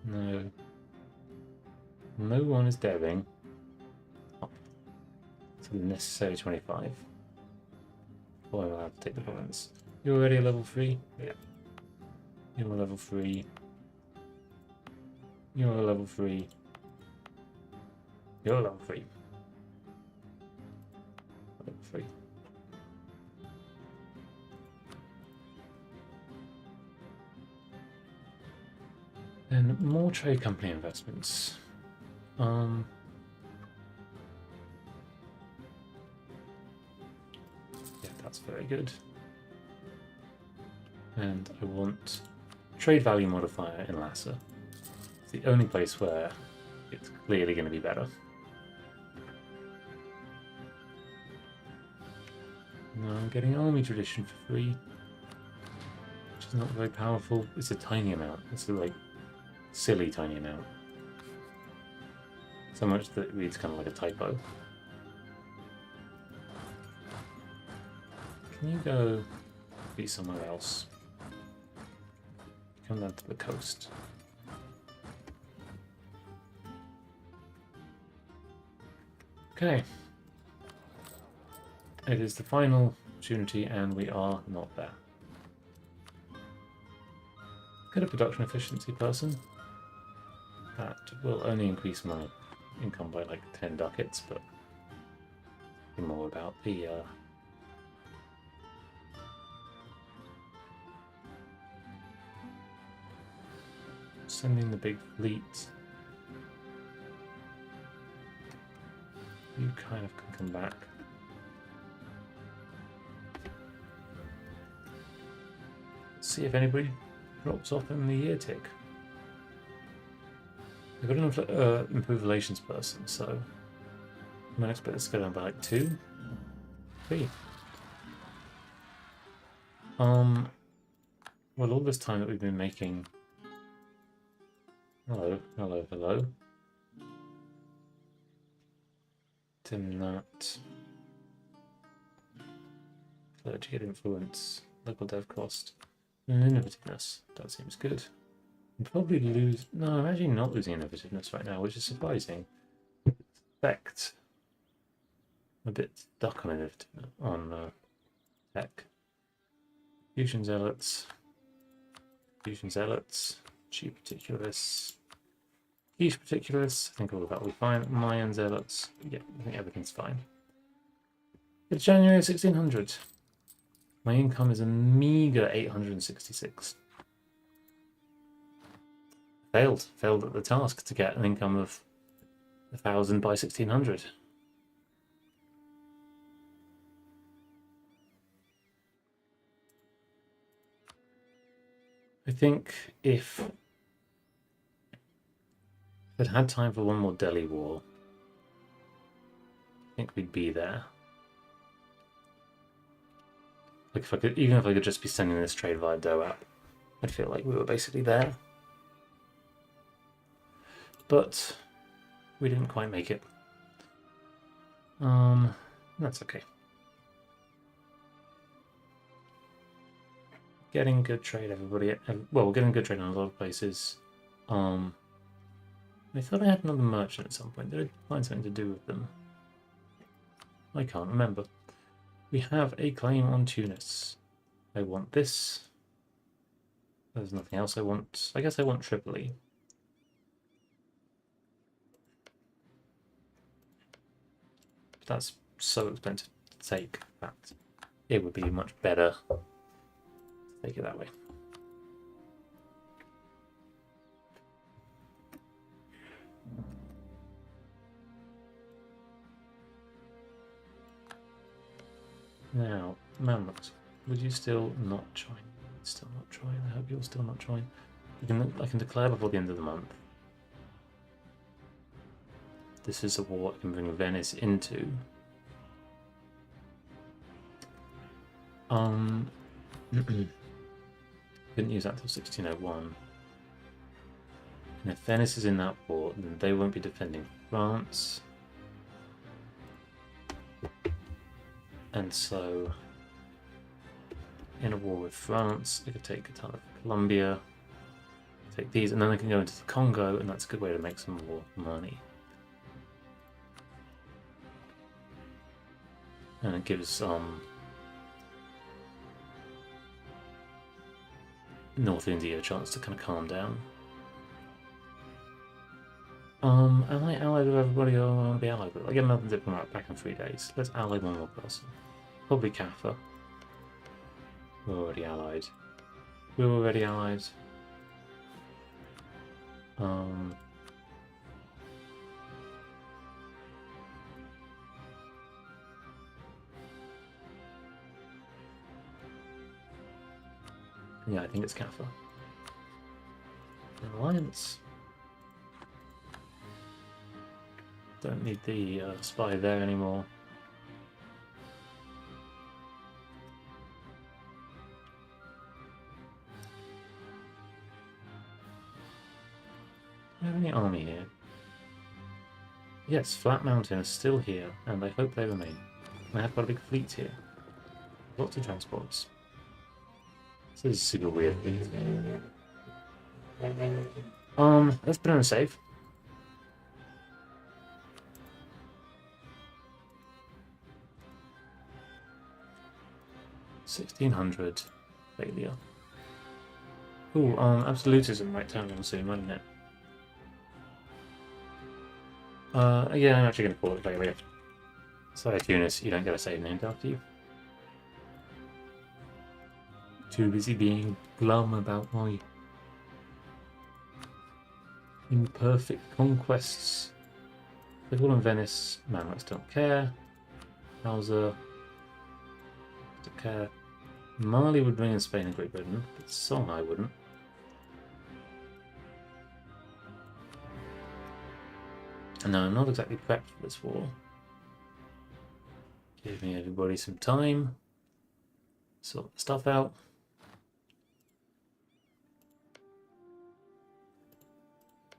No. No one is deving up to the necessary 25. Before I'm allowed to take the province. You're already a level 3? Yeah. You're a level 3. You're a level 3. You're a level 3. Level 3. And more trade company investments. Yeah, that's very good. And I want trade value modifier in Lhasa. It's the only place where it's clearly going to be better. Now I'm getting army tradition for free, which is not very powerful. It's a tiny amount. It's a like silly tiny amount. So much that it reads kind of like a typo. Can you go be somewhere else? Come down to the coast. Okay. It is the final opportunity and we are not there. Get a production efficiency person. That will only increase my income by like 10 ducats, but more about the Sending the big fleet. You kind of can come back. See if anybody drops off in the year tick. I've got an improved relations person, so I might expect this to go down by like 2, 3. Well, all this time that we've been making. Hello, hello, hello. Dim that. Clergy get influence. Local dev cost. And innovativeness. That seems good. I'm probably lose. No, I'm actually not losing innovativeness right now, which is surprising. Effect. I'm a bit stuck on innovativeness on tech. Fusion zealots. Fusion zealots. G particularists. Quiche particularists. I think all of that will be fine. Mayan zealots. Yeah, I think everything's fine. It's January 1600. My income is a meager 866. Failed at the task to get an income of 1,000 by 1600. I think if I'd had time for one more Delhi war, I think we'd be there. Like if I could, even if I could just be sending this trade via Doe app, I'd feel like we were basically there. But we didn't quite make it. That's okay. Getting good trade, everybody. Well, we're getting good trade in a lot of places. I thought I had another merchant at some point. Did I find something to do with them? I can't remember. We have a claim on Tunis. I want this. There's nothing else I want. I guess I want Tripoli. That's so expensive to take that it would be much better to take it that way. Now, Mamluk, would you still not join? Still not join. I hope you'll still not join. I can declare before the end of the month. This is a war I can bring Venice into. Couldn't use that till 1601. And if Venice is in that war, then they won't be defending France. And so, in a war with France, I could take a ton of Colombia, take these, and then I can go into the Congo, and that's a good way to make some more money. And it gives North India a chance to kind of calm down. Am I allied with everybody I want to be allied with? I get another diplomat back in 3 days. Let's ally one more person. Probably Kaffa. We're already allied. We're already allied. Yeah, I think it's Kaffa. Alliance. Don't need the spy there anymore. Do I have any army here? Yes, Flat Mountain is still here, and I hope they remain. I have got a big fleet here. Lots of transports. This is super weird. Let's put on a save. $1,600 failure. Ooh, absolutism might turn on soon, won't it? Yeah, I'm actually going to call it failure. Sorry, Tunis, you don't get a save named after you. Too busy being glum about my Imperfect conquests. Liverpool and Venice, Mamluks don't care. Hausa don't care. Mali would bring in Spain and Great Britain, but Songhai wouldn't. And no, I'm not exactly prepped for this war. Give me everybody some time. Sort the stuff out.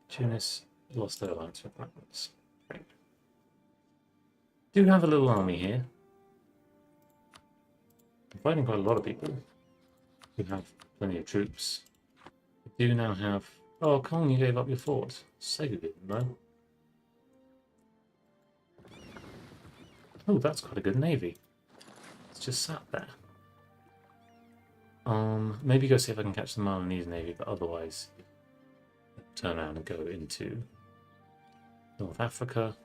Tunis lost their alliance with Magnus. Right. Do have a little army here. I'm fighting quite a lot of people who have plenty of troops. We do now have... Oh, Kong, you gave up your fort. Say you didn't, though. Oh, that's quite a good navy. It's just sat there. Maybe go see if I can catch the Malinese navy, but otherwise turn around and go into North Africa.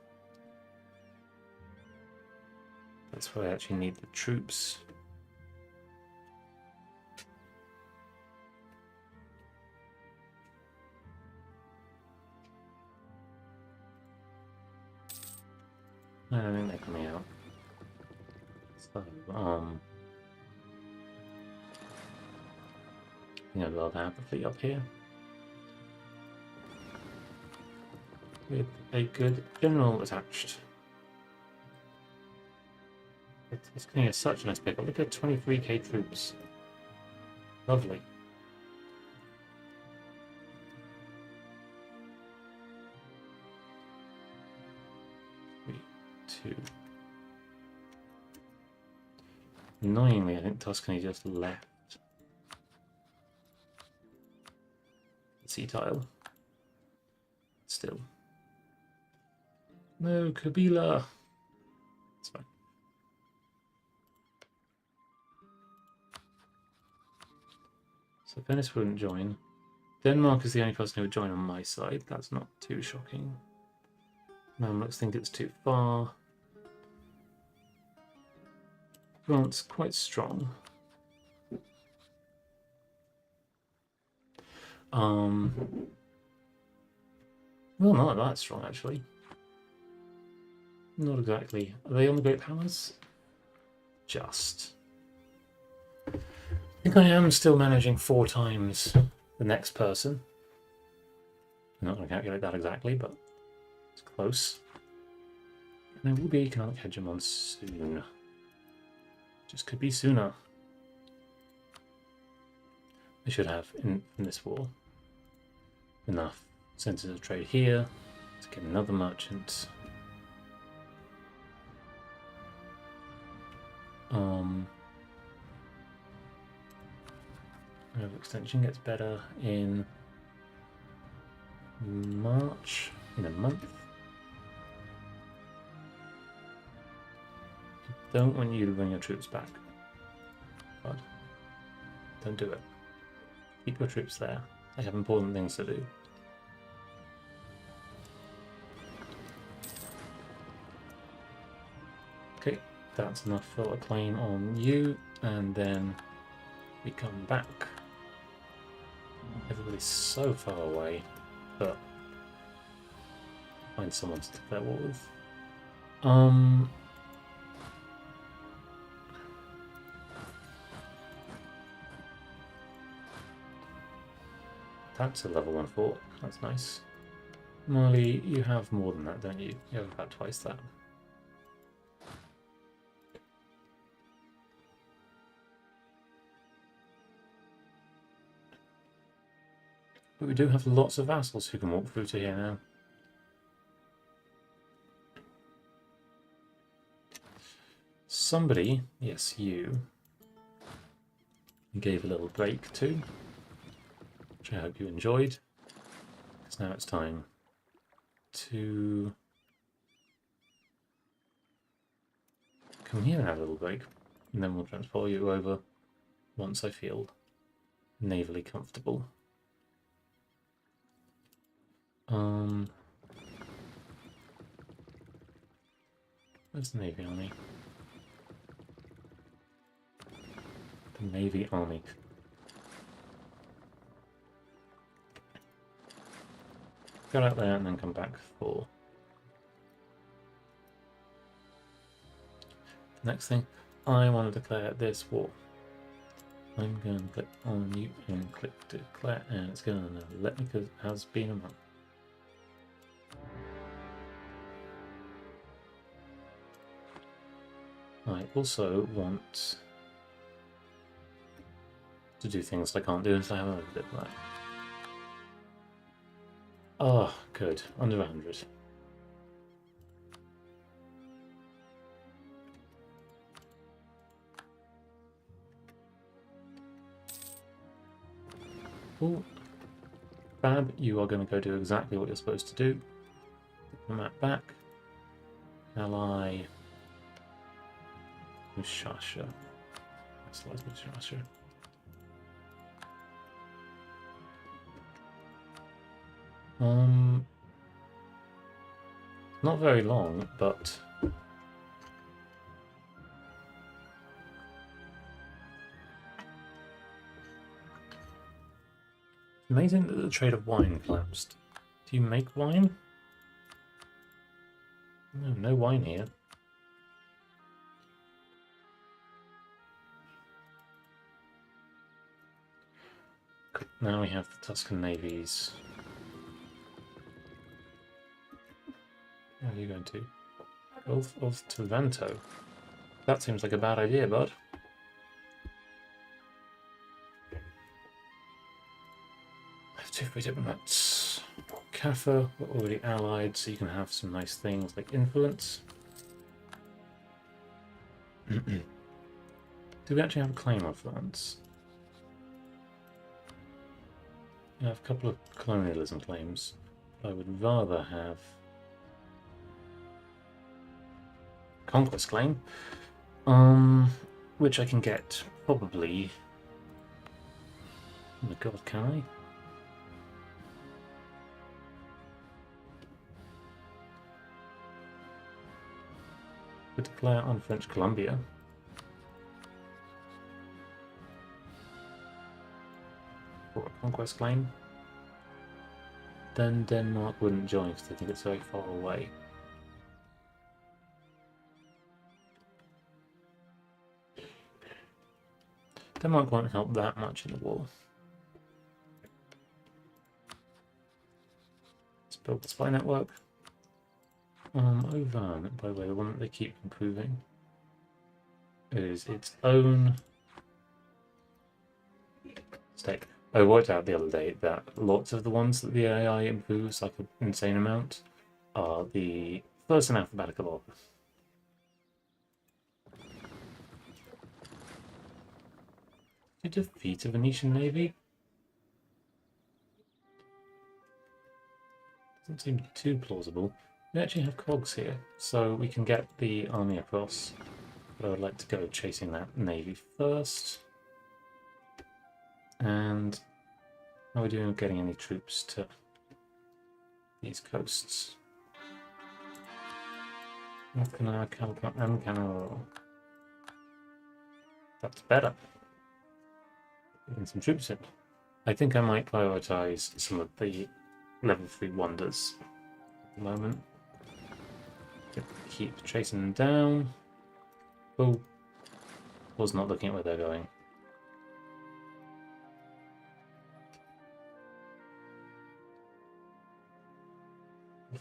That's where I actually need the troops. I don't think they're coming out. So, you know, they'll have the fleet up here. With a good general attached. It's going to get such a nice pickup. Look at 23k troops. Lovely. Two. Annoyingly, I think Tuscany just left the sea tile. Still. No, Kabila. It's fine. So Venice wouldn't join. Denmark is the only person who would join on my side. That's not too shocking. Mamluks think it's too far. France quite strong. Well, not that strong actually. Not exactly. Are they on the Great Powers? Just. I think I am still managing 4 times the next person. I'm not going to calculate that exactly, but it's close. And there will be economic hegemon soon. Just could be sooner. We should have, in this war, enough centers of trade here to get another merchant. Extension gets better in March, in a month. I don't want you to bring your troops back, but don't do it. Keep your troops there. They have important things to do. Okay, that's enough for a claim on you, and then we come back. Everybody's so far away, but find someone to declare war with. That's a level 1 fort. That's nice. Mali, you have more than that, don't you? You have about twice that. But we do have lots of vassals who can walk through to here now. Somebody, yes, you, gave a little break to, which I hope you enjoyed, because now it's time to come here and have a little break, and then we'll transport you over once I feel navally comfortable. Where's the Navy Army? The Navy Army. Go out there and then come back for... Next thing, I want to declare this war. I'm going to click on you and click declare, and it's going to let me because it has been a month. I also want to do things I can't do until I have a bit of that. Oh, good. Under 100. Cool. Fab, you are going to go do exactly what you're supposed to do. Put the map back. Ally. Mushasha. That's Mushasha. Not very long, but amazing that the trade of wine collapsed. Do you make wine? No, no wine here. Now we have the Tuscan navies. Where are you going to? Of Taranto. That seems like a bad idea, bud. I have 2 free diplomats. Kaffa, we're already allied, so you can have some nice things like influence. Do we actually have a claim on France? I have a couple of colonialism claims. I would rather have conquest claim, which I can get probably. Oh my god, can I? We declare on French Columbia. For a conquest claim. Then Denmark wouldn't join because they think it's very far away. Denmark won't help that much in the war. Let's build the spy network. Ovan, by the way, the one that they keep improving is its own state. I worked out the other day that lots of the ones that the AI improves like an insane amount are the first in alphabetical order. You defeat a Venetian navy? Doesn't seem too plausible. We actually have cogs here, so we can get the army across. But I would like to go chasing that navy first. And how are we doing with getting any troops to these coasts? North Canal, Calicut, and Canal. That's better. Getting some troops in. I think I might prioritize some of the level 3 wonders at the moment. Keep chasing them down. Oh, was not looking at where they're going.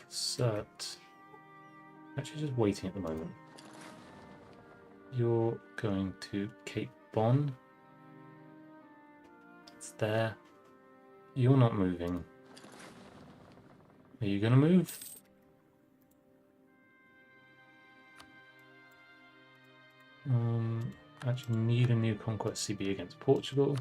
Cert. Actually, just waiting at the moment. You're going to Cape Bon. It's there. You're not moving. Are you going to move? Actually need a new conquest CB against Portugal.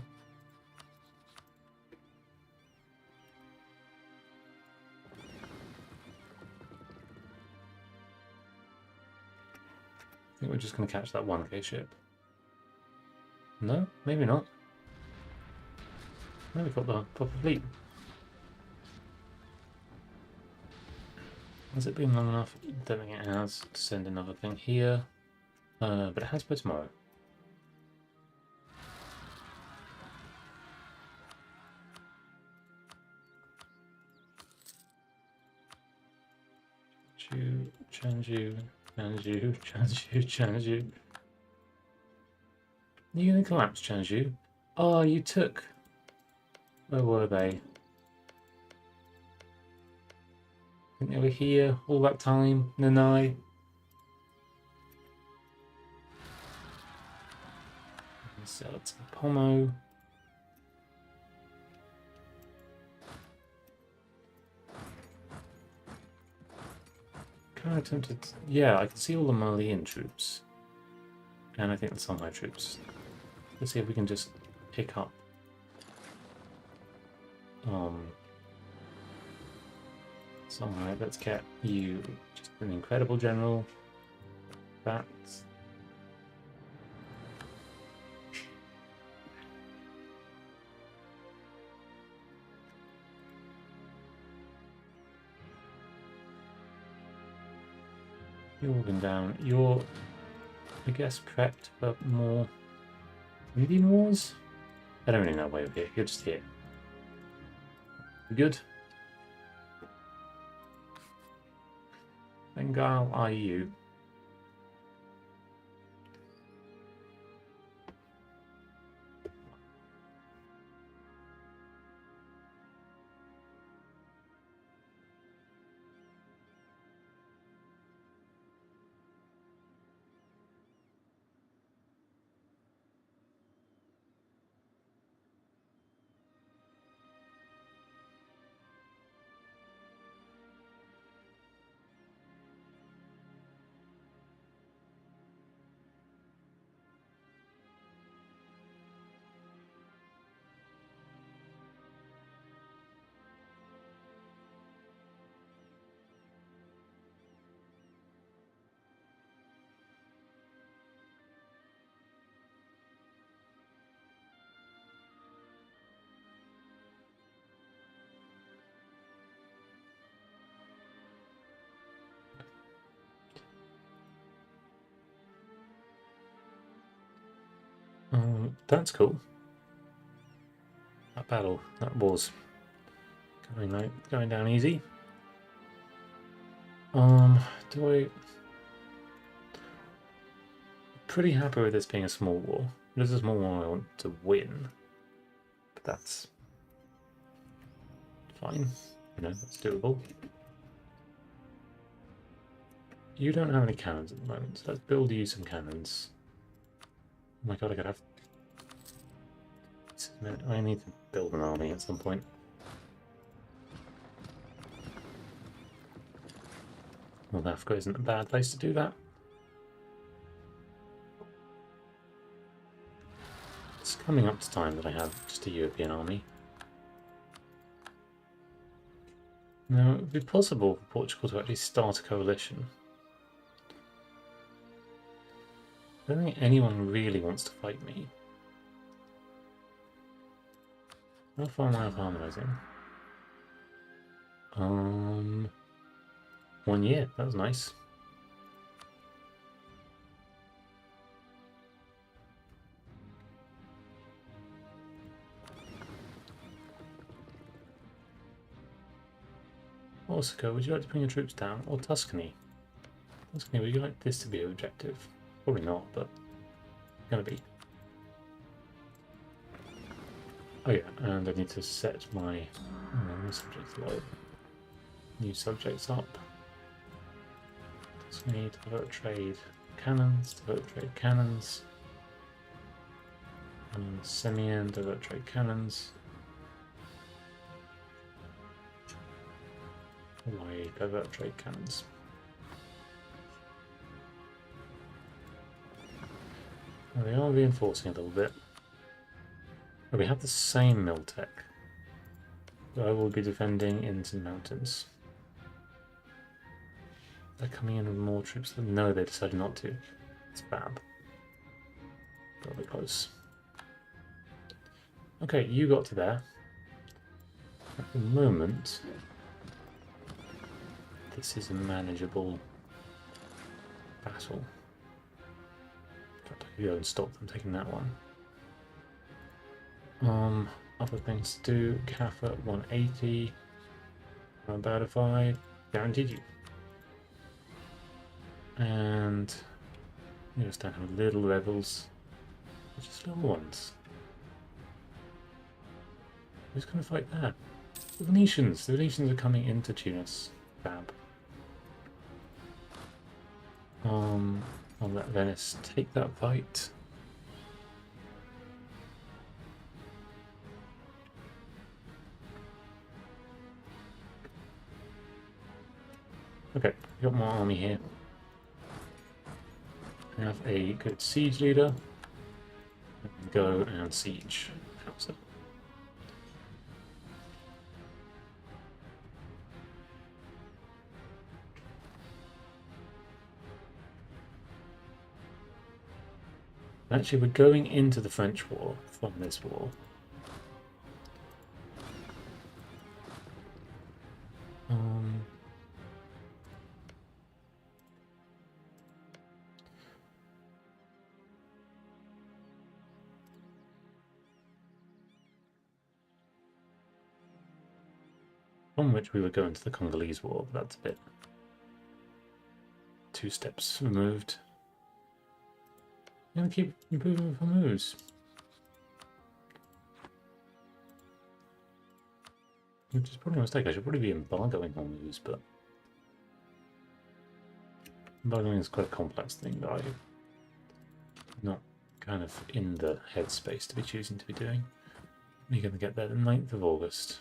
I think we're just going to catch that 1K ship. No, maybe not. No, we've got the proper fleet. Has it been long enough? I don't think it has to send another thing here. But it has by tomorrow. Chanju, Chanju, Chanju, Chanju. You're gonna collapse, Chanju. Oh, you took. Where were they? I think they were here all that time. Nanai. So it's Pomo. Kind of tempted. Yeah, I can see all the Malian troops. And I think the Songhai troops. Let's see if we can just pick up. Songhai, let's get you just an incredible general. That's. You're organ down. You're, I guess, prepped for more Indian wars? I don't really know why you're here. You're just here. You good? Bengal, are you? That's cool. That battle, that was going down easy. Do I? Pretty happy with this being a small war. This is a small war I want to win, but that's fine. You know, that's doable. You don't have any cannons at the moment, so let's build you some cannons. Oh my god, I gotta have. I need to build an army at some point. Well, Africa isn't a bad place to do that. It's coming up to time that I have just a European army. Now, it would be possible for Portugal to actually start a coalition. I don't think anyone really wants to fight me. How far am I of harmonizing? 1 year, that was nice. Corsica, would you like to bring your troops down? Or Tuscany? Tuscany, would you like this to be an objective? Probably not, but it's gonna be. Oh yeah, and I need to set my subjects low. New subjects up. Tuscany, develop trade cannons, develop trade cannons. And Semian, develop trade cannons. Hawaii, develop trade cannons. Well, they are reinforcing a little bit. But we have the same mill tech. So I will be defending in some mountains. They're coming in with more troops. No, they decided not to. It's fab. Probably close. Okay, you got to there. At the moment, this is a manageable battle. In fact, I could go and stop them taking that one. Other things to do. CAF at 180. How about if I guaranteed you? And you just don't have little rebels, just little ones. Who's going to fight that? The Venetians! The Venetians are coming into Tunis. Fab. I'll let Venice take that fight. Okay, got more army here. I have a good siege leader. Go and siege Hausa. Actually, we're going into the French war from this war. From which we would go into the Congolese war, but that's a bit 2 steps removed. I'm gonna keep improving for moves. Which is probably a mistake. I should probably be embargoing more moves, but embargoing is quite a complex thing that I'm not kind of in the headspace to be choosing to be doing. We're going to get there the 9th of August.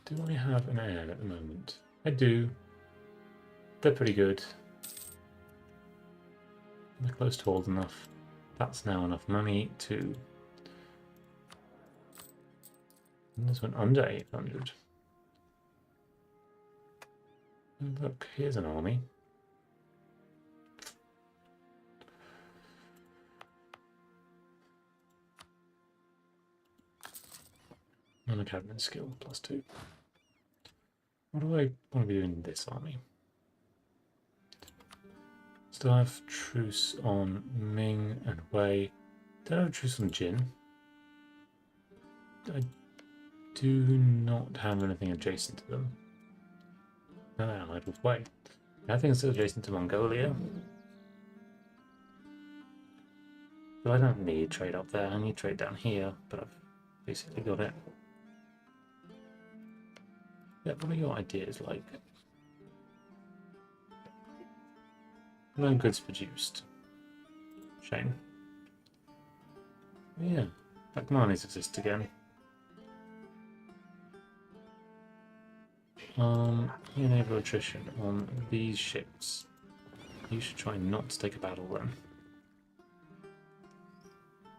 Do I have an heir at the moment? I do. They're pretty good. They're close to old enough. That's now enough money to... And this went under 800. And look, here's an army. And a cabinet skill, +2. What do I want to be doing in this army? Still have truce on Ming and Wei. Don't have a truce on Jin. I do not have anything adjacent to them. No, they're allied with Wei. Nothing still adjacent to Mongolia. So I don't need trade up there. I need trade down here, but I've basically got it. Yeah, what are your ideas like? No goods produced. Shame. Yeah, Bakmanis exist again. Enable attrition on these ships. You should try not to take a battle then.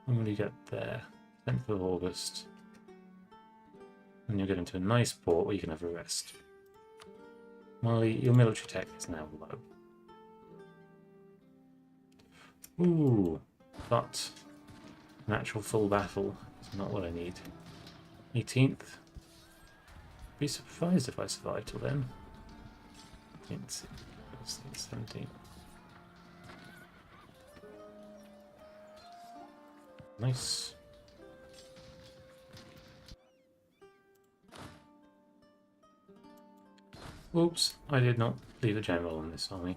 When will you get there? 10th of August. And you'll get into a nice port where you can have a rest. Mali, your military tech is now low. Ooh, but an actual full battle is not what I need. 18th. Be surprised if I survive till then. 17th. Nice. Oops, I did not leave a general in this army.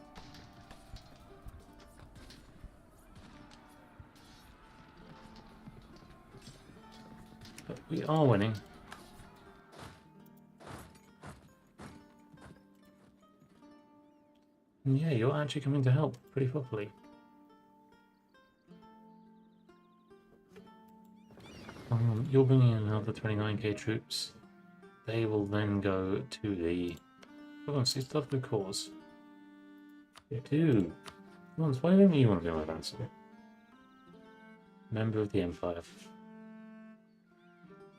But we are winning. And yeah, you're actually coming to help pretty properly. You're bringing in another 29k troops. They will then go to the... Hold on, so you still have good cause. You do. Hold on, why don't you want to be my vassal? Member of the Empire.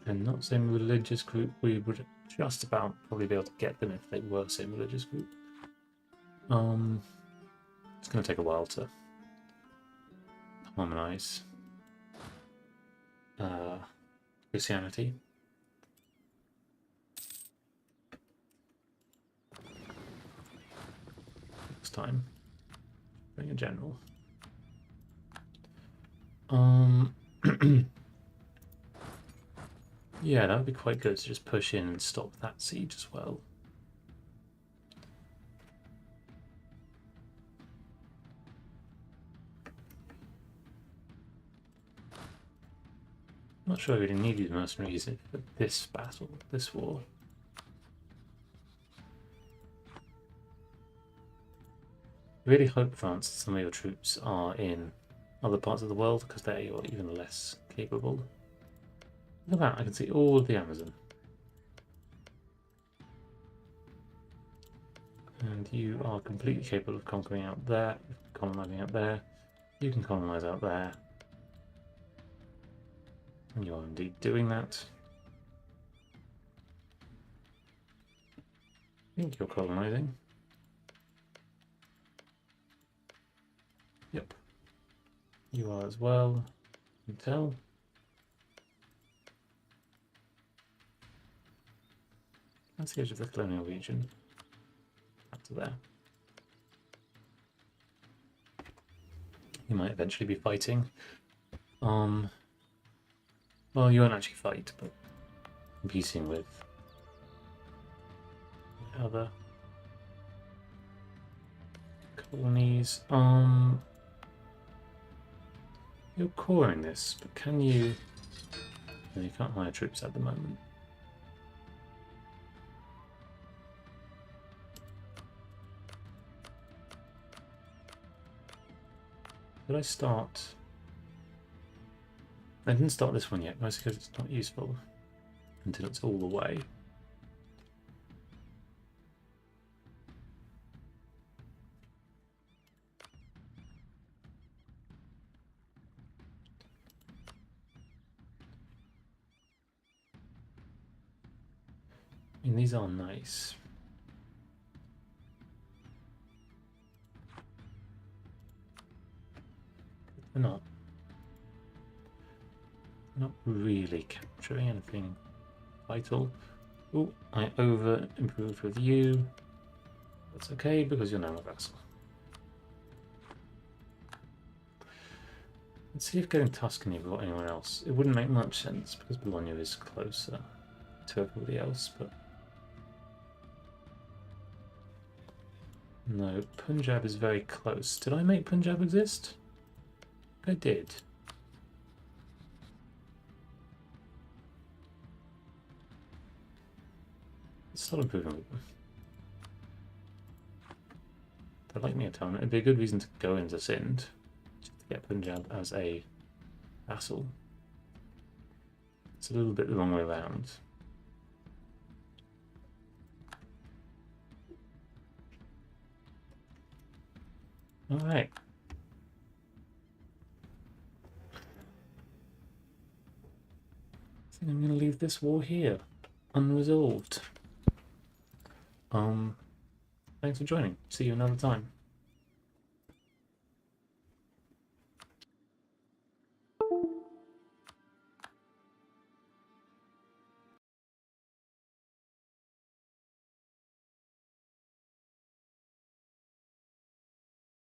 And not same religious group, we would just about probably be able to get them if they were same religious group. It's going to take a while to harmonize Christianity. Next time, bring a general. Yeah, that would be quite good to just push in and stop that siege as well. I'm not sure I really need these mercenaries for this battle, this war. I really hope, France, some of your troops are in other parts of the world, because they are even less capable. Look at that, I can see all of the Amazon. And you are completely capable of conquering out there, colonising out there. You can colonise out there. And you are indeed doing that. I think you're colonising. Yep. You are as well. You can tell. That's the edge of the colonial region. Up to there. You might eventually be fighting. Well, you won't actually fight, but competing with other colonies. You're coring this, but can you? No, you can't hire troops at the moment. Did I start? I didn't start this one yet, mostly because it's not useful until it's all the way. I mean, these are nice. They're not. Not really capturing anything vital. Oh, I over improved with you. That's okay because you're now a vassal. Let's see if getting Tuscany brought anyone else. It wouldn't make much sense because Bologna is closer to everybody else, but no, Punjab is very close. Did I make Punjab exist? I did. Let's start improving with them. They'd like me a ton. It'd be a good reason to go into Sindh, just to get Punjab as a vassal. It's a little bit the wrong way around. Alright. I think I'm going to leave this war here, unresolved. Thanks for joining. See you another time.